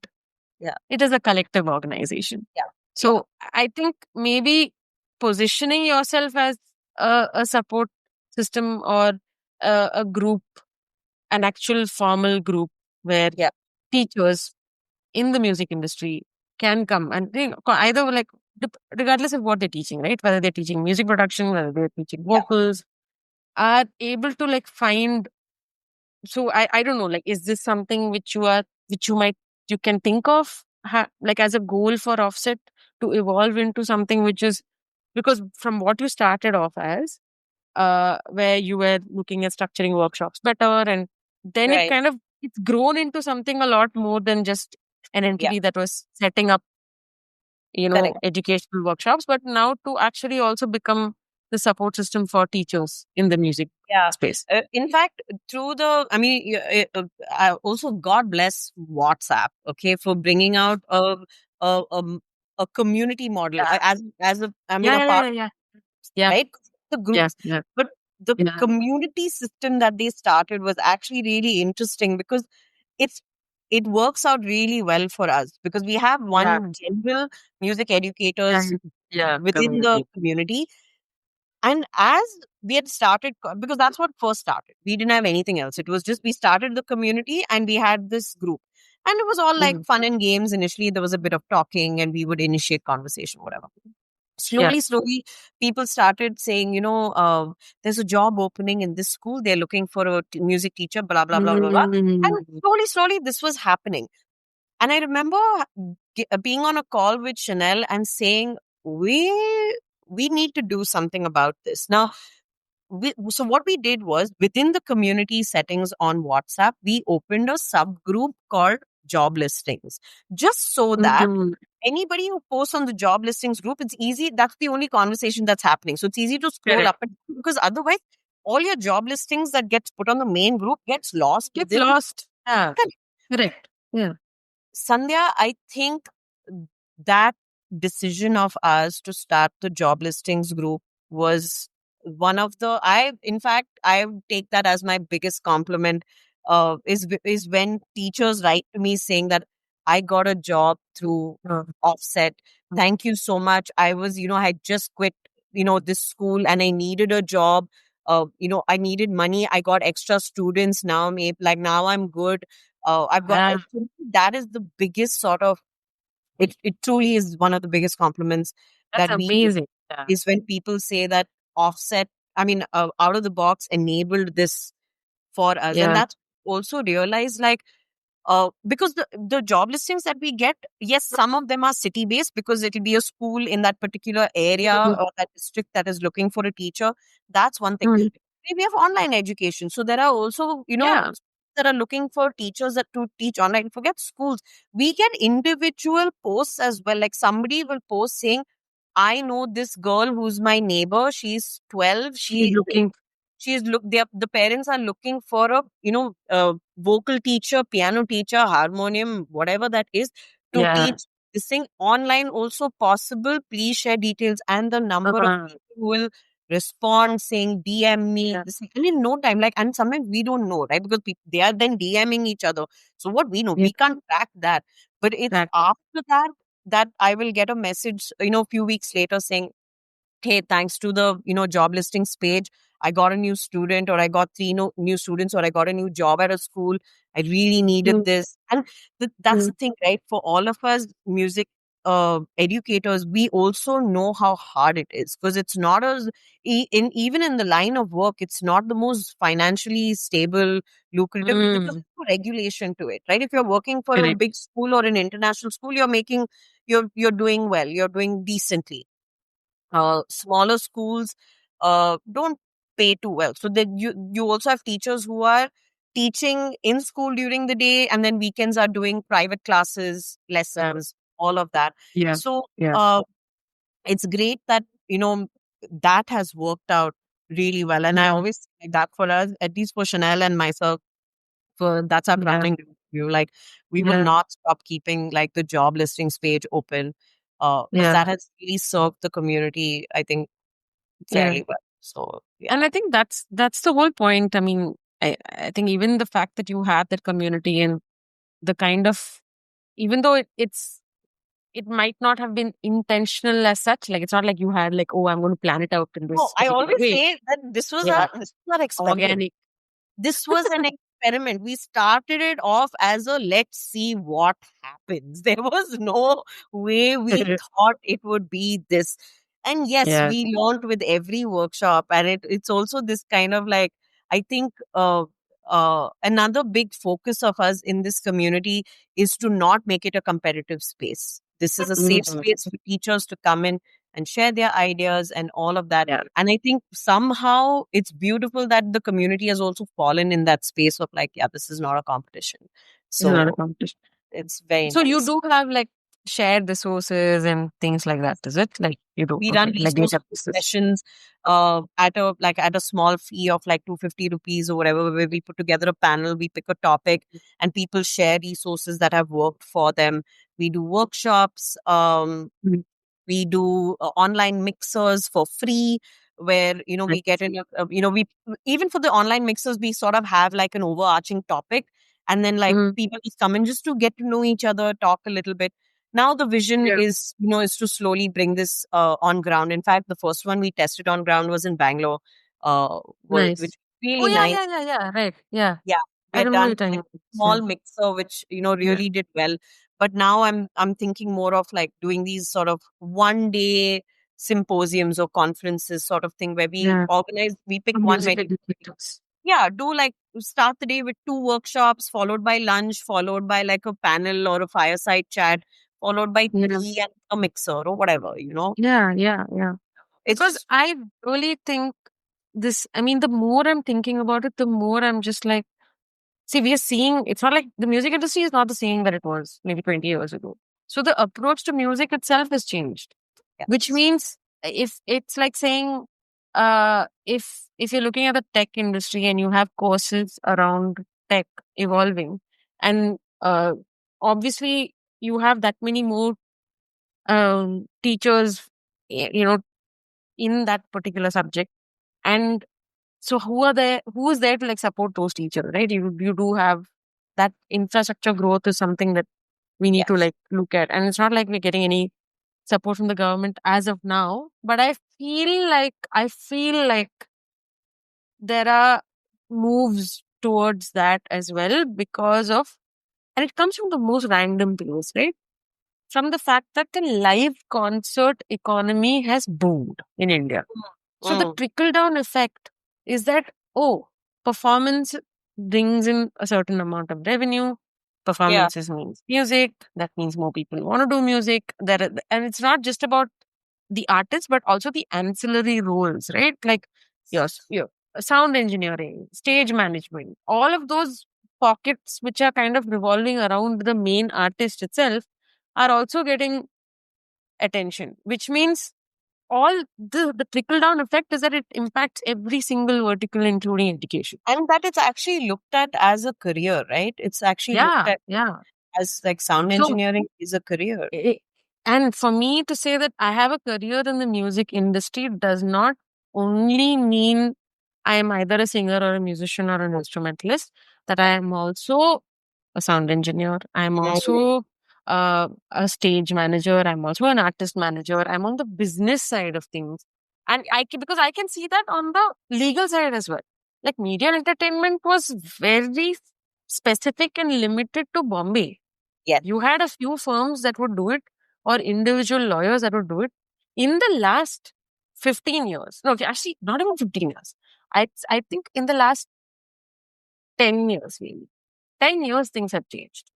Yeah. it is a collective organization. Yeah. Yeah. So I think maybe positioning yourself as a support system or a group, an actual formal group where Yeah. teachers in the music industry can come and either like regardless of what they're teaching, right? Whether they're teaching music production, whether they're teaching Yeah. vocals, are able to like find. So I don't know, like, is this something which you can think of like as a goal for Offset to evolve into something which is, because from what you started off as, where you were looking at structuring workshops better, and then Right. it's grown into something a lot more than just an Yeah. entity that was setting up Correct. educational workshops, but now to actually also become the support system for teachers in the music Yeah. space. In fact, through I also, God bless WhatsApp, okay, for bringing out a, um, a community model. Yeah. I'm Yeah, a yeah, part, yeah, yeah. Yeah. right? The Yes. groups, Yeah. but the Yeah. community system that they started was actually really interesting because it's it works out really well for us because we have Yeah. one general music Yeah. educators Yeah. within the Community. community. And as we had started because that's what first started. We didn't have anything else. It was just we started the community and we had this group. And it was all like fun and games. Initially, there was a bit of talking and we would initiate conversation, whatever. Yeah. Slowly, people started saying, there's a job opening in this school. They're looking for a music teacher, blah, blah, blah, blah, blah. And slowly, this was happening. And I remember being on a call with Chanel and saying, we need to do something about this. Now, so what we did was within the community settings on WhatsApp, we opened a subgroup called job listings, just so that anybody who posts on the job listings group, it's easy. That's the only conversation that's happening. So it's easy to scroll up because otherwise all your job listings that gets put on the main group gets lost. Gets lost. Yeah. Correct. Yeah. Sandhya, I think that decision of us to start the job listings group was one of the, in fact, I take that as my biggest compliment, is when teachers write to me saying that I got a job through Offset. Thank you so much. I was, I had just quit, this school and I needed a job. I needed money. I got extra students now. Maybe like now I'm good. I've got, that is the biggest sort of, it truly is one of the biggest compliments That's that we amazing. is when people say that Offset, out of the box enabled this for us. And that's also realized like, because the job listings that we get, yes, some of them are city based because it will be a school in that particular area or that district that is looking for a teacher. That's one thing. We have online education. So there are also, that are looking for teachers that to teach online. Forget schools. We get individual posts as well. Like somebody will post saying, I know this girl who's my neighbor. She's 12. She's looking. The parents are looking for a vocal teacher, piano teacher, harmonium, whatever that is, to teach this thing online. Also possible. Please share details and the number of people who will respond saying DM me. This thing. And in no time, and sometimes we don't know, right? Because they are then DMing each other. So what we know, we can't track that. But it's after that I will get a message, a few weeks later saying, hey, thanks to the, job listings page, I got a new student, or I got 3 new students, or I got a new job at a school. I really needed this. And that's the thing, right? For all of us music educators, we also know how hard it is, because it's not as, even in the line of work, it's not the most financially stable, lucrative, because there's no regulation to it, right? If you're working for a big school or an international school, you're doing well, you're doing decently. Smaller schools don't pay too well. So then you also have teachers who are teaching in school during the day, and then weekends are doing private classes, lessons, all of that. So it's great that, that has worked out really well. And I always say that for us, at least for Chanel and myself, that's our crowning review. Like, we will not stop keeping like the job listings page open, because that has really served the community, I think, fairly well. So and I think that's the whole point. I mean, I think even the fact that you have that community and the kind of, even though it might not have been intentional as such, like it's not like you had like, oh, I'm going to plan it out in this. I always say that this was our experiment. Organic. This was an experiment. We started it off as a let's see what happens. There was no way we thought it would be this. And yes, we learned with every workshop. And it's also this kind of like, I think another big focus of us in this community is to not make it a competitive space. This is a safe space for teachers to come in and share their ideas and all of that. And I think somehow it's beautiful that the community has also fallen in that space of like, this is not a competition. So it's very nice. So you do have like shared resources and things like that, is it? Like you do. We run resource sessions at a small fee of like 250 rupees or whatever, where we put together a panel, we pick a topic, and people share resources that have worked for them. We do workshops. We do online mixers for free, where, we get in, we, even for the online mixers, we sort of have like an overarching topic, and then like people just come in just to get to know each other, talk a little bit. Now the vision is, is to slowly bring this on ground. In fact, the first one we tested on ground was in Bangalore. which Nice. Oh really yeah, nice. yeah, yeah, yeah. Right. Yeah. Yeah, we I had remember done you telling like me. a Yeah. small mixer, which Yeah. really did well. But now I'm thinking more of like doing these sort of 1 day symposiums or conferences sort of thing where Yeah. we pick For one music venue. educators. Yeah, do like start the day with two workshops, followed by lunch, followed by like a panel or a fireside chat, followed by Yeah. tea and a mixer or whatever. Yeah. Yeah. Yeah. Because It's I really think this, I mean, the more I'm thinking about it, the more I'm just like, see, we are seeing, it's not like the music industry is not the same that it was maybe 20 years ago. So the approach to music itself has changed, which yes. means if it's like saying, if you're looking at the tech industry and you have courses around tech evolving, and obviously you have that many more teachers, you know, in that particular subject, and so who is there to like support those teachers, right? You do have that infrastructure growth is something that we need to Yes. like look at, and it's not like we're getting any support from the government as of now, but I feel like there are moves towards that as well, because of, and it comes from the most random place, right? From the fact that the live concert economy has boomed in India. So the Mm. trickle down effect is that, oh, performance brings in a certain amount of revenue. Yeah. Performances means music. That means more people want to do music. And it's not just about the artist, but also the ancillary roles, right? Like your sound engineering, stage management, all of those pockets which are kind of revolving around the main artist itself are also getting attention, which means all the trickle down effect is that it impacts every single vertical, including education. And that it's actually looked at as a career, right? It's actually looked Yeah, at yeah. as like sound So, engineering is a career. i- and for me to say that I have a career in the music industry does not only mean I am either a singer or a musician or an instrumentalist, that I am also a sound engineer. I'm Mm. also a stage manager. I'm also an artist manager. I'm on the business side of things. And because I can see that on the legal side as well. Like media and entertainment was very specific and limited to Bombay. Yes. You had a few firms that would do it, or individual lawyers that would do it. In the last 15 years, no, okay, actually, not even 15 years. I think in the last 10 years, maybe 10 years, things have changed.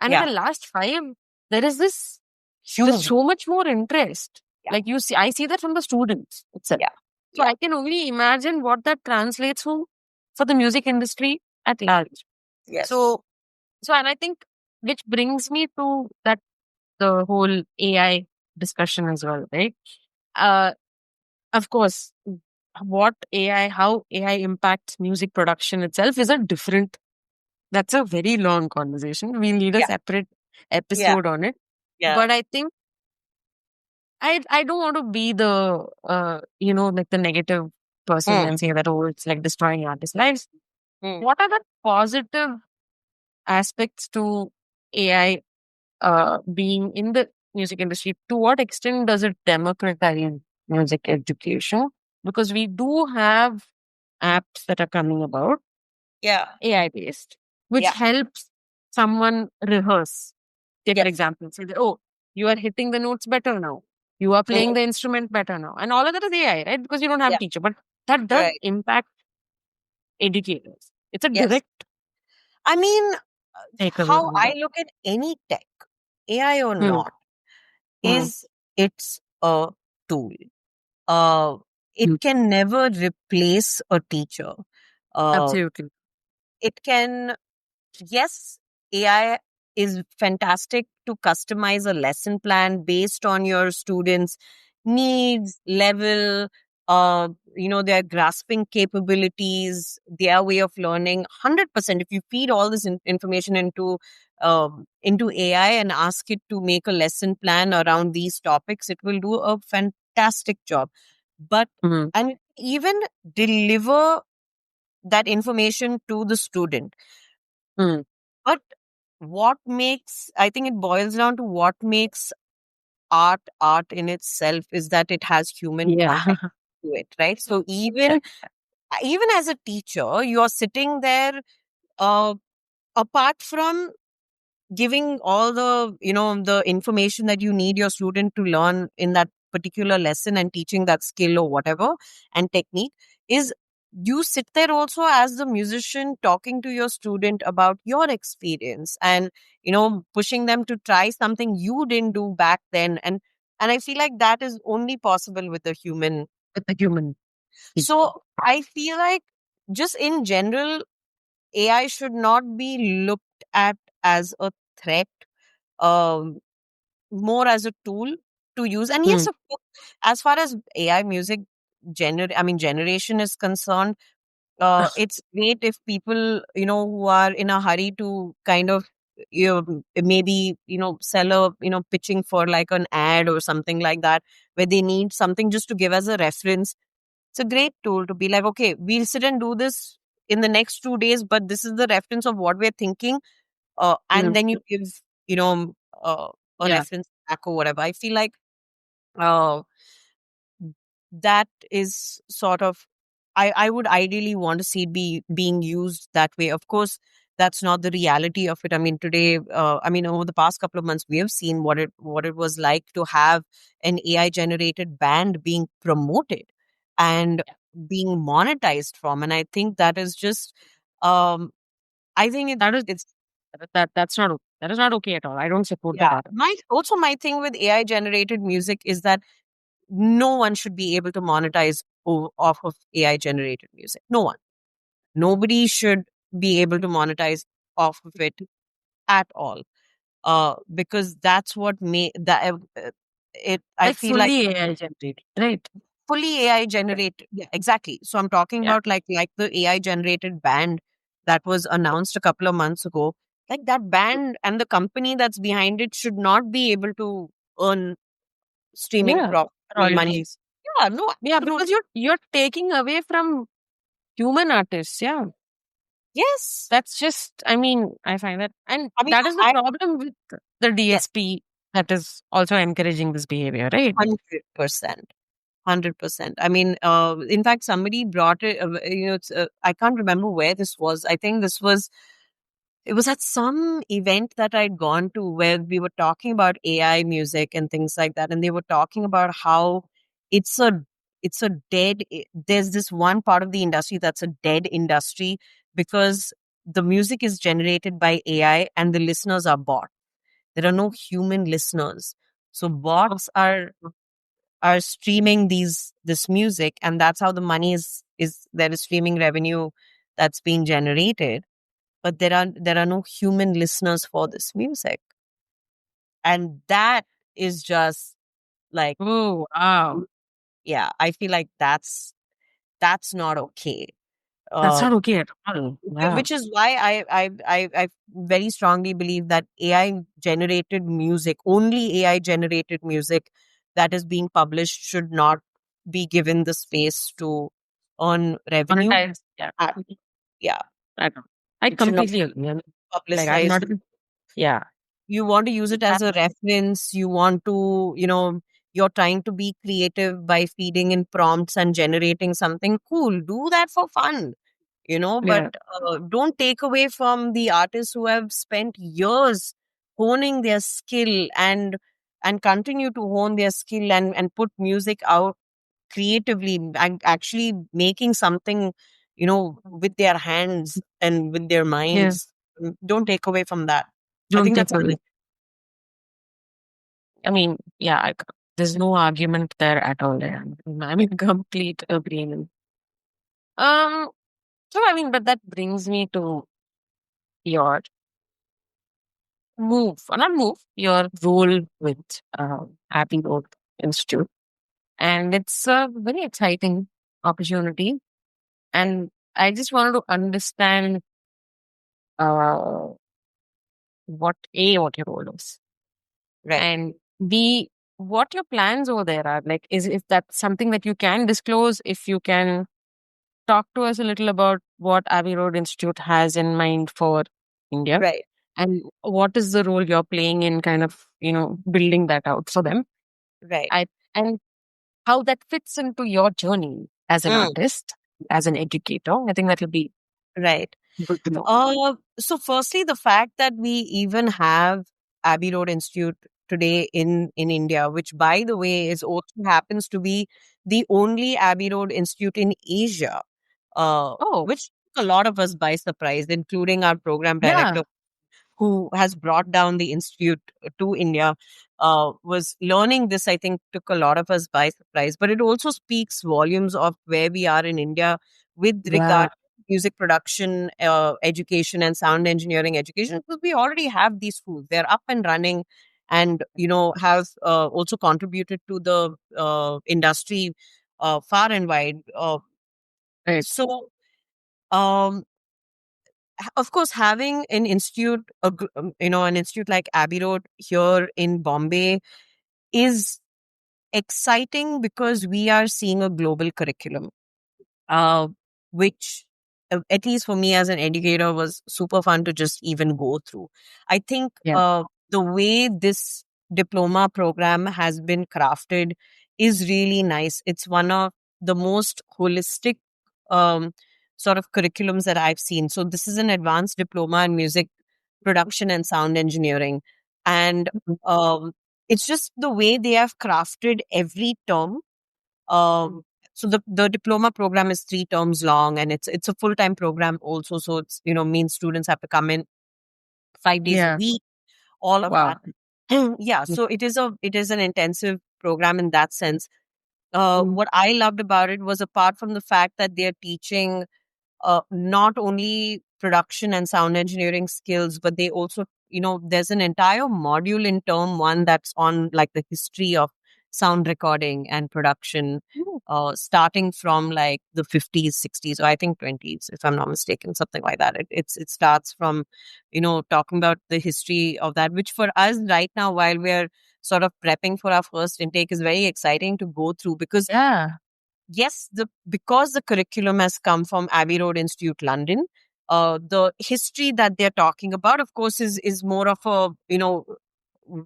And in the Yeah. last five, there is there's Huge. so much more interest. Yeah. Like I see that from the students itself. Yeah. So Yeah. I can only imagine what that translates to for the music industry at large. Yes. So, and I think, which brings me to that, the whole AI discussion as well, right? Uh, of course, how AI impacts music production itself is a different, that's a very long conversation. We need a Yeah. separate Yeah. episode on it. Yeah. But I think I don't want to be the like the negative person Mm. and say that, oh, it's like destroying artists' lives. Mm. What are the positive aspects to AI being in the music industry? To what extent does it democratize music education? Because we do have apps that are coming about, Yeah. AI based, which Yeah. helps someone rehearse. Say, for Yes. example, say that, oh, you are hitting the notes better now. You are playing Mm. the instrument better now. And all of that is AI, right? Because you don't have a Yeah. teacher. But that does Right. impact educators. It's a Yes. direct I mean, takeaway how from I that. look at any tech, AI or Hmm. not, Hmm. is it's a tool. Uh, it Hmm. can never replace a teacher. Uh, Absolutely. it can, yes, AI is fantastic to customize a lesson plan based on your students' needs, level, their grasping capabilities, their way of learning. 100%. If you feed all this information into AI and ask it to make a lesson plan around these topics, it will do a fantastic job. But Hmm. and even deliver that information to the student. Hmm. But I think it boils down to what makes art in itself is that it has human Yeah. context to it, right? So even as a teacher, you're sitting there, uh, apart from giving all the the information that you need your student to learn in that particular lesson and teaching that skill or whatever and technique, is you sit there also as the musician talking to your student about your experience and pushing them to try something you didn't do back then. And I feel like that is only possible with a human. with the human. So I feel like, just in general, AI should not be looked at as a threat, um, more as a tool to use. And Hmm. yes, of course, as far as AI music generation is concerned, it's great if people, who are in a hurry to kind of, maybe, sell a, pitching for like an ad or something like that, where they need something just to give as a reference. It's a great tool to be like, okay, we'll sit and do this in the next 2 days, but this is the reference of what we're thinking. Yeah. And then you give, you know, uh, a Yeah. reference back or whatever. I feel like, uh, that is sort of, I would ideally want to see it being used that way. Of course, that's not the reality of it. I mean, today, over the past couple of months, we have seen what it was like to have an AI generated band being promoted and being monetized from. And I think that is just, um, I think That is it's that is not okay at all. I don't support that yeah. at all. My thing with AI generated music is that no one should be able to monetize off of AI generated music. No one. Nobody should be able to monetize off of it at all. Because that's what made that it. I Like feel like fully AI generated, right? fully AI generated. Yeah, exactly. So I'm talking Yeah. about like the AI generated band that was announced a couple of months ago. Like, that band and the company that's behind it should not be able to earn streaming Yeah. money. Royalties. Yeah, no, Yeah, absolutely. because you're taking away from human artists. Yeah. Yes. That's just, I mean, I find that, and I mean, that is the I problem with the yes, DSP that is also encouraging this behavior, right? 100%. 100%. I mean, in fact, somebody brought it, I can't remember where this was. I think it was at some event that I'd gone to where we were talking about AI music and things like that. And they were talking about how it's a, there's this one part of the industry that's a dead industry because the music is generated by AI and the listeners are bots. There are no human listeners. So bots are streaming this music, and that's how the money is there is streaming revenue that's being generated. But there are no human listeners for this music, and that is just like, Oh, wow. yeah, I feel like that's not okay. That's uh, not okay at all. Yeah. which is why I very strongly believe that AI generated music, only AI generated music that is being published, should not be given the space to earn revenue. Monetize. Yeah. Uh, yeah, I know. I it should not completely agree. And, be like, I'm publicized. not, yeah. You want to use it as a reference. You want to, you're trying to be creative by feeding in prompts and generating something cool. Do that for fun, but Yeah. don't take away from the artists who have spent years honing their skill and continue to hone their skill and put music out creatively and actually making something, with their hands and with their Yeah. minds. Don't take away from that. I Don't think take that's away. I mean, yeah, there's no argument there at all. Yeah. I'm in complete agreement. Um, so I mean, but that brings me to your not move, your role with Abbey Road Institute. And it's a very exciting opportunity. And I just wanted to understand uh, what your role is, right. and B, what your plans over there are. Like, is if that's something that you can disclose, if you can talk to us a little about what Abbey Road Institute has in mind for India, Right. and what is the role you're playing in kind of, building that out for them. Right. I and how that fits into your journey as an Mm, artist, as an educator. I think that will be right. good to know. So firstly, the fact that we even have Abbey Road Institute today in India, which by the way is also happens to be the only Abbey Road Institute in Asia, Oh, which took a lot of us by surprise, including our program yeah. director who has brought down the institute to India, was learning this. I think took a lot of us by surprise, but it also speaks volumes of where we are in India with Yeah. regard to music production, education, and sound engineering education. Because we already have these schools; they're up and running, and have also contributed to the industry far and wide. Right. So. Um, of course, having an institute, an institute like Abbey Road here in Bombay is exciting because we are seeing a global curriculum, uh, which, at least for me as an educator, was super fun to just even go through. I think Yeah. the way this diploma program has been crafted is really nice. It's one of the most holistic um, sort of curriculums that I've seen. So, this is an advanced diploma in music production and sound engineering. And Mhm. um, it's just the way they have crafted every term. um, so the diploma program is 3 terms long, and it's a full time program also. So it's means students have to come in 5 days a Yeah. week, all of Wow. that. Yeah, so it is an intensive program in that sense. Mm. What I loved about it was, apart from the fact that they're teaching not only production and sound engineering skills, but they also, there's an entire module in term one that's on like the history of sound recording and production, Mm. starting from like the 50s, 60s, or I think 20s, if I'm not mistaken, something like that. It starts from, talking about the history of that, which for us right now, while we're sort of prepping for our first intake, is very exciting to go through because Yeah. yes, because the curriculum has come from Abbey Road Institute, London. The history that they're talking about, of course, is more of a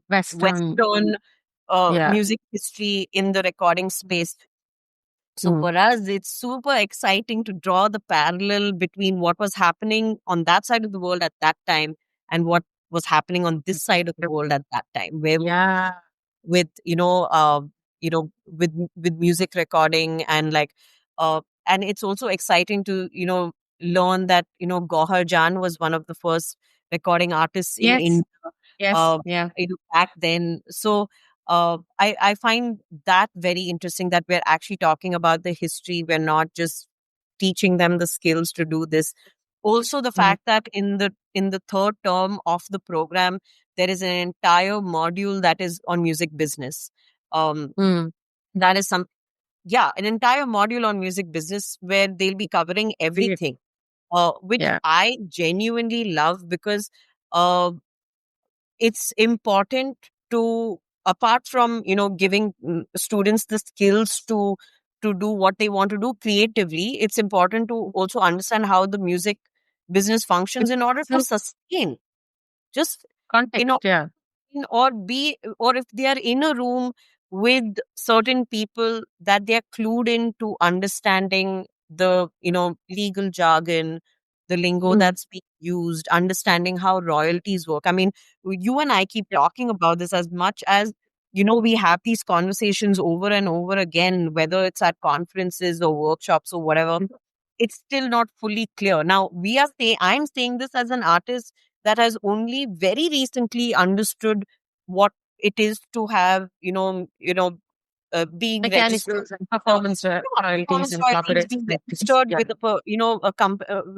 Western. Western Yeah. music history in the recording space. So Mm. for us, it's super exciting to draw the parallel between what was happening on that side of the world at that time and what was happening on this side of the world at that time, where Yeah. with with music recording and like and it's also exciting to learn that Gohar Jan was one of the first recording artists in Yes. India Yes. Yeah. back then. So I find that very interesting that we're actually talking about the history. We're not just teaching them the skills to do this. Also, the Mm. fact that in the third term of the program, there is an entire module that is on music business. Um, Mm. that is some Yeah, an entire module on music business where they'll be covering Great. everything, which Yeah. I genuinely love because uh, it's important to, apart from giving students the skills to do what they want to do creatively, it's important to also understand how the music business functions in order to Some sustain, just you context. know Yeah. or if they are in a room with certain people, that they are clued into understanding the legal jargon, the lingo Mm. that's being used, understanding how royalties work. I mean, you and I keep Yeah. talking about this as much as we have these conversations over and over again, whether it's at conferences or workshops or whatever. Mm. It's still not fully clear. Now, I'm saying this as an artist that has only very recently understood what it is to have, being registered. Mechanicals and performance royalties Performance and royalties copyright being royalties. registered Yeah. with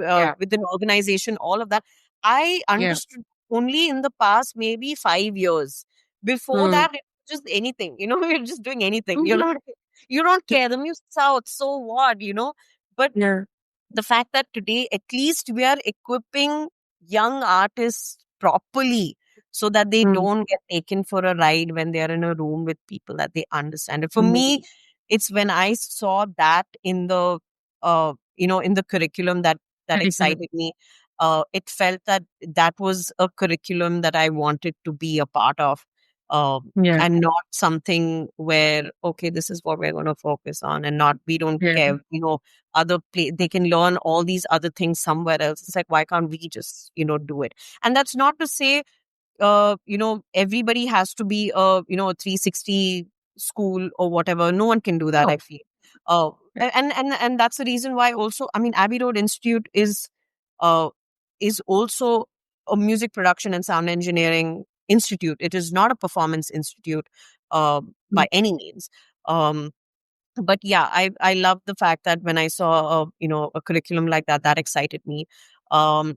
Yeah. with an organization, all of that. I Yeah. understood only in the past, maybe 5 years. Before Mm. that, it was just anything. You're just doing anything. Mhm. You don't care. The music's out, so what? But Yeah. the fact that today at least we are equipping young artists properly so that they Mm. don't get taken for a ride when they are in a room with people that they understand. And for Mm. me, it's when I saw that in the in the curriculum that Curriculum. excited me. It felt that that was a curriculum that I wanted to be a part of. Yeah. and not something where, okay, this is what we're going to focus on, and not, we don't Yeah. care, other play, they can learn all these other things somewhere else. It's like, why can't we just, do it? And that's not to say, everybody has to be a 360 school or whatever. No one can do that, I No. feel. And that's the reason why also, I mean, Abbey Road Institute uh, is also a music production and sound engineering institute. It is not a performance institute Mm. by any means. Um, but yeah, I love the fact that when I saw a curriculum like that, that excited me. um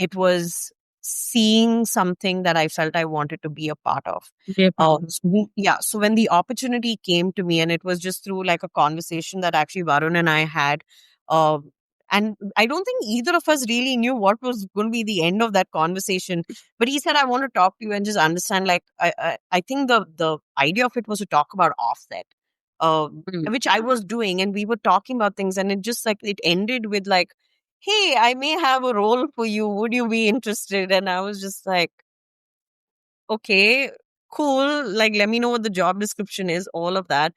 it was seeing something that I felt I wanted to be a part of. Be a part of it. Yeah, so when the opportunity came to me, and it was just through like a conversation that actually Varun and I had, and I don't think either of us really knew what was going to be the end of that conversation, but he said, I want to talk to you and just understand, like, I think the idea of it was to talk about offset, Mm. which I was doing, and we were talking about things, and it just like, it ended with like, hey, I may have a role for you. Would you be interested? And I was just like, okay, cool. Like, let me know what the job description is, all of that.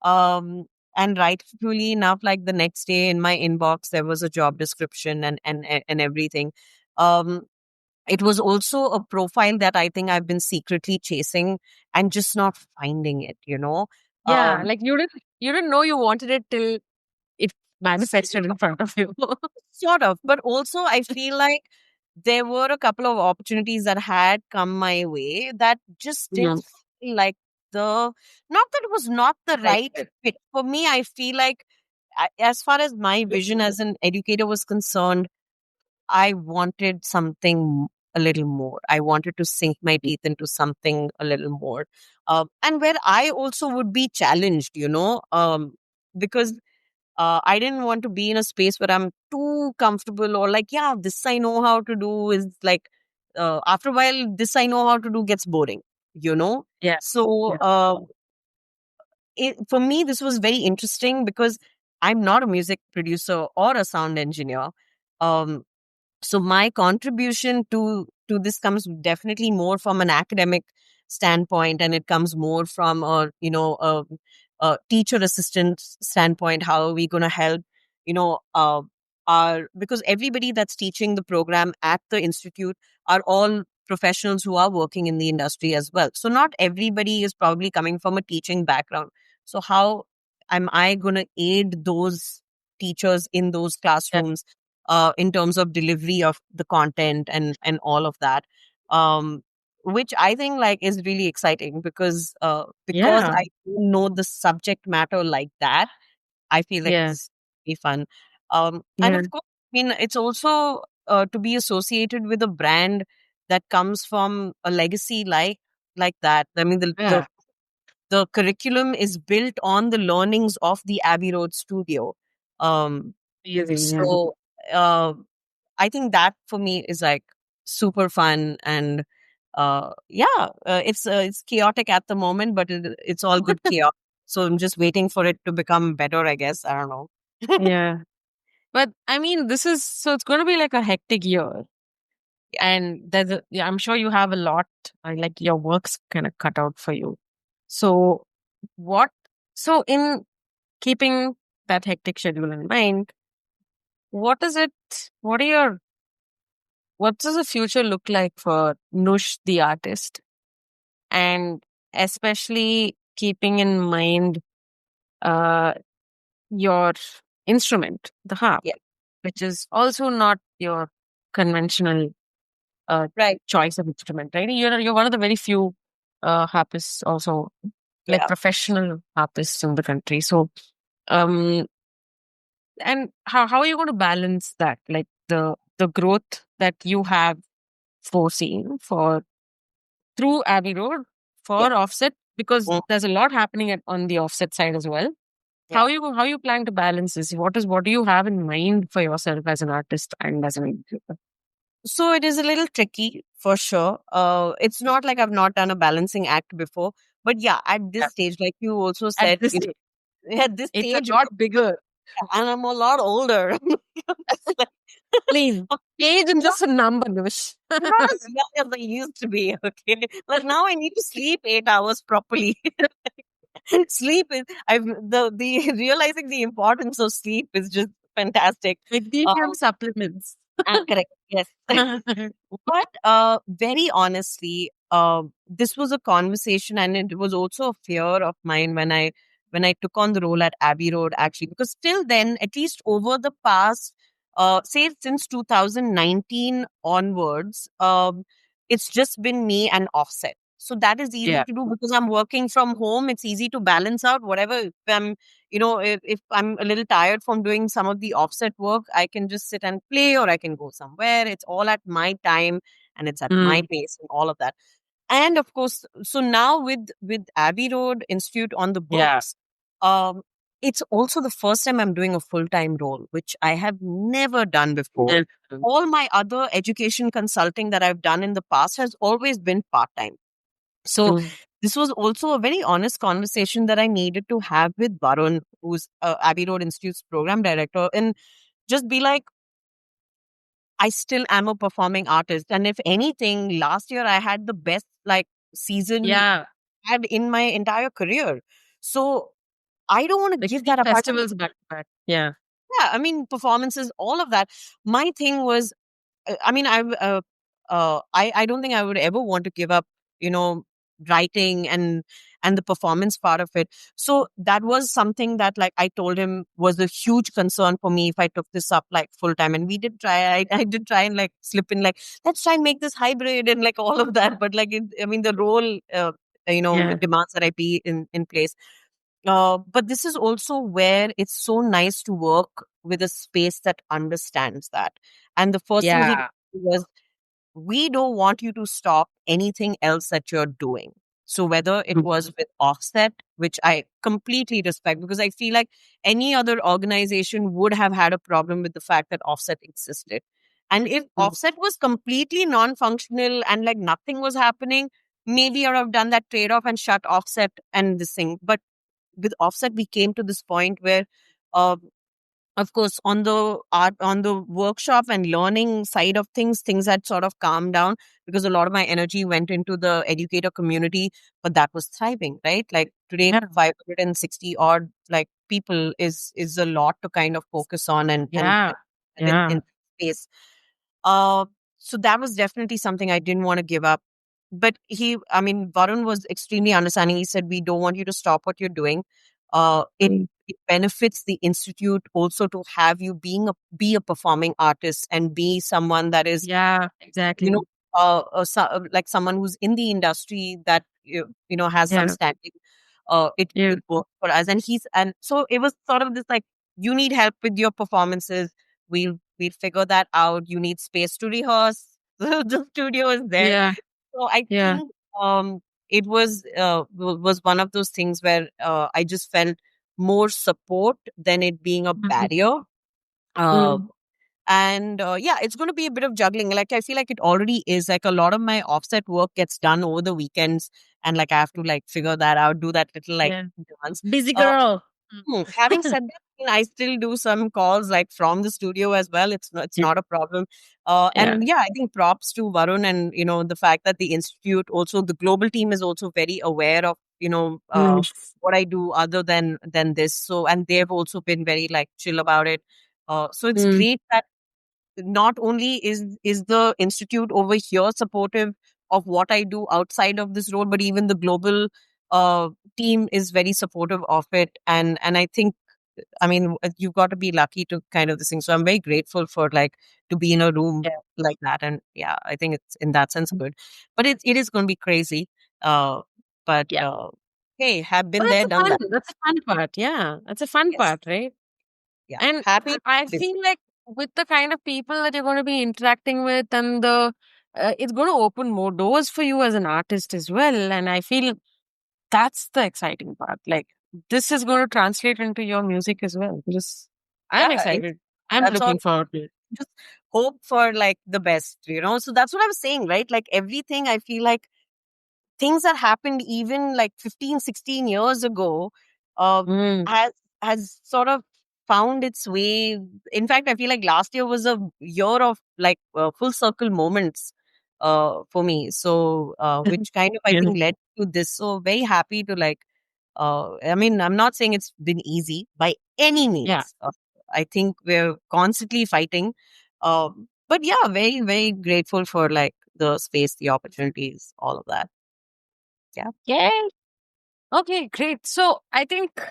Um, and rightfully enough, like the next day in my inbox, there was a job description and everything. Um, it was also a profile that I think I've been secretly chasing and just not finding it. Yeah, Um, like you didn't know you wanted it till it manifested in front of you. Sort of, but also I feel like there were a couple of opportunities that had come my way that just didn't Mm. feel like not that it was not the Right. right fit for me. I feel like, as far as my vision as an educator was concerned, I wanted something a little more. I wanted to sink my teeth into something a little more, and where I also would be challenged, because I didn't want to be in a space where I'm too comfortable, or like, yeah, this I know how to do is like, after a while, this I know how to do gets boring, you know? Yeah. So, Yeah. for me, this was very interesting because I'm not a music producer or a sound engineer. Um, so my contribution to this comes definitely more from an academic standpoint, and it comes more from a teacher assistant standpoint. How are we going to help, you know our, because everybody that's teaching the program at the institute are all professionals who are working in the industry as well, so not everybody is probably coming from a teaching background. So how am I going to aid those teachers in those Yeah. classrooms, in terms of delivery of the content and all of that, which I think like is really exciting because Yeah. I don't know the subject matter like that. I feel like Yeah. this will be fun, and Yeah. of course, I mean, it's also to be associated with a brand that comes from a legacy like that. I mean, Yeah. the curriculum is built on the learnings of the Abbey Road studio. Um, Amazing. Yeah. so uh, I think that for me is like super fun, and it's chaotic at the moment, but it's all good chaos. So I'm just waiting for it to become better, I guess. I don't know. Yeah. But I mean, it's going to be like a hectic year. Yeah, And yeah, I'm sure you have a lot, like your work's kind of cut out for you. So, what, so in keeping that hectic schedule in mind, what is it, what are your, what does the future look like for Nush the artist? And especially keeping in mind uh, your instrument, the harp, yeah, which is also not your conventional right. choice of instrument, right? You're one of the very few harpists, also like Yeah. professional harpists in the country. So, um, and how are you going to balance that, like the growth that you have foreseen for through Abbey Road Yeah. for offset, because Mm, there's a lot happening on the offset side as well. yeah. How you plan to balance this? What do you have in mind for yourself as an artist and as an educator? So it is a little tricky for sure. It's not like I've not done a balancing act before, but yeah, at this Yeah. stage, like you also At said, this stage, at this it's a stage, lot bigger. and I'm a lot older. Please. Age is just a number, Nush. Not as young as I used to be. Okay, like now I need to sleep 8 hours properly. Sleep is I've the realizing the importance of sleep is just fantastic. Magnesium Um, supplements. correct. Yes. But very honestly, this was a conversation, and it was also a fear of mine when I took on the role at Abbey Road. Actually, because till then, at least over the past, say since 2019 onwards, it's just been me and Offset. So that is easy Yeah. to do because I'm working from home. It's easy to balance out whatever. If I'm, if I'm a little tired from doing some of the offset work, I can just sit and play, or I can go somewhere. It's all at my time and it's at my Mm. pace and all of that. And of course, so now with Abbey Road Institute on the Yeah. books, it's also the first time I'm doing a full time role, which I have never done before. Mm. All my other education consulting that I've done in the past has always been part time. So Mm. this was also a very honest conversation that I needed to have with Varun, who's Abbey Road Institute's program director, and just be like, I still am a performing artist. And if anything, last year I had the best like season Yeah. I had in my entire career. So I don't want to Like give three that up. festivals back to back. Yeah. Yeah, I mean, performances, all of that. My thing was I mean, I don't think I would ever want to give up, you know, writing and the performance part of it. So that was something that, like, I told him was a huge concern for me if I took this up like full time. And we did try. I did try and like slip in, like, let's try and make this hybrid and like all of that. But like, I mean, the role, Yeah. demands that I be in place. But this is also where it's so nice to work with a space that understands that. And the first thing he Yeah. told me was, we don't want you to stop anything else that you're doing. So whether it Mm. was with Offset, which I completely respect, because I feel like any other organization would have had a problem with the fact that Offset existed. And if Mm. Offset was completely non-functional and like nothing was happening, maybe I would have done that trade-off and shut Offset and this thing. But with Offset, we came to this point where, uh, of course, on the workshop and learning side of things had sort of calmed down because a lot of my energy went into the educator community, but that was thriving, right? Like today, Yeah. 560 odd like people is a lot to kind of focus on Yeah. and in Yeah. space. Uh, so that was definitely something I didn't want to give up. But I mean, Varun was extremely understanding. He said, we don't want you to stop what you're doing. Mm. It benefits the institute also to have you be a performing artist and be someone that is, Yeah. you know, Exactly. like someone who's in the industry that has some Yeah. standing. Yeah. It worked for us, and so it was sort of this like, you need help with your performances. We'll figure that out. You need space to rehearse. The studio is there. Yeah. So I Yeah. think it was one of those things where I just felt more support than it being a Mm. barrier. Uh, Mm. and yeah, it's going to be a bit of juggling. Like I feel like it already is. Like a lot of my offset work gets done over the weekends, and like I have to like figure that out, do that little like Yeah. dance. Busy Uh, girl. Having said that, I still do some calls like from the studio as well. It's Yeah. not a problem. Yeah. And yeah, I think props to Varun, and the fact that the institute, also the global team, is also very aware of Mm. what I do other than this. So, and they've also been very like chill about it. So it's Mm. great that not only is the institute over here supportive of what I do outside of this role, but even the global team is very supportive of it. And I think, I mean, you've got to be lucky to kind of this thing. So I'm very grateful for like to be in a room Yeah. like that. And yeah, I think it's in that sense good. But it is going to be crazy. Uh, but Yeah. hey, have But been there, done that. that's a fun part. Yeah. That's a fun Yes. part, right? Yeah. And Happy. I Busy. feel like with the kind of people that you're going to be interacting with and it's going to open more doors for you as an artist as well. And I feel that's the exciting part. Like this is going to translate into your music as well. Just, I'm Yeah. excited. I'm That's all. looking forward to it. Just hope for like the best. So that's what I was saying, right? Like everything, I feel like things that happened even like 15, 16 years ago, uh, Mm. has sort of found its way. In fact, I feel like last year was a year of like full circle moments for me. So, which kind of I Really? think led to this. So, very happy to like. I mean, I'm not saying it's been easy by any Yeah. means. I think we're constantly fighting. But yeah, very, very grateful for like the space, the opportunities, all of that. Yeah. Yeah. Okay, great. So I think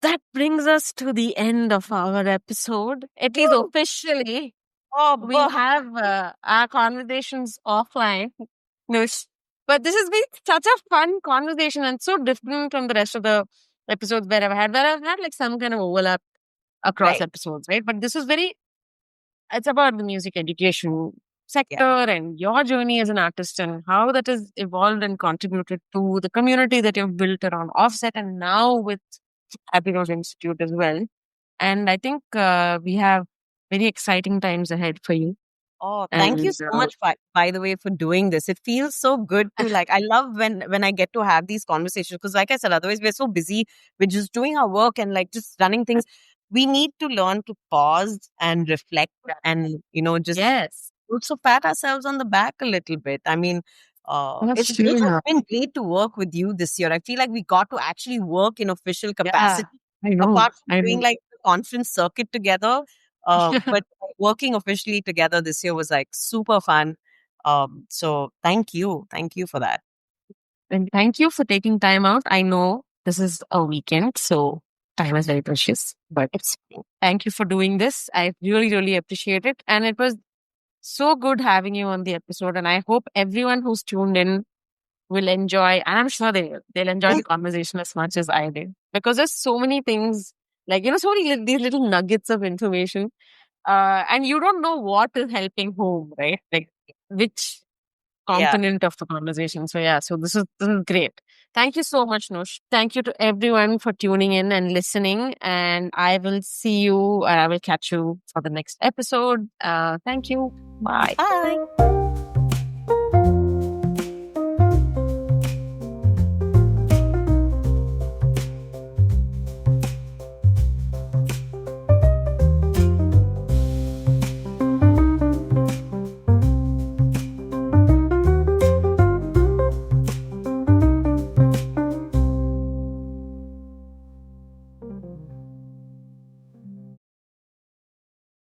that brings us to the end of our episode. At least Woo! officially, Oh, we have our conversations offline. Nush. But this has been such a fun conversation and so different from the rest of the episodes where I've had like some kind of overlap across right. episodes, right? But this is very, it's about the music education Yeah. sector and your journey as an artist and how that has evolved and contributed to the community that you've built around Offset and now with Abbey Road Institute as well. And I think we have very exciting times ahead for you. Oh, thank you And so much, by the way, for doing this. It feels so good to like. I love when I get to have these conversations because, like I said, otherwise we're so busy with just doing our work and like just running things. We need to learn to pause and reflect, and just yes, also pat ourselves on the back a little bit. I mean, that's it's true. just been great to work with you this year. I feel like we got to actually work in official Yeah, capacity, I know. apart from I doing know. like the conference circuit together. But working officially together this year was like super fun. So thank you for that. And thank you for taking time out. I know this is a weekend, so time is very precious, but thank you for doing this. I really, really appreciate it. And it was so good having you on the episode. And I hope everyone who's tuned in will enjoy, and I'm sure they will. They'll enjoy the conversation as much as I did because there's so many things, like, so many these little nuggets of information. And you don't know what is helping whom, right? Like, which Yeah. component of the conversation. So yeah, so this is great. Thank you so much, Nush. Thank you to everyone for tuning in and listening. And I will see you and I will catch you for the next episode. Thank you. Bye. Bye.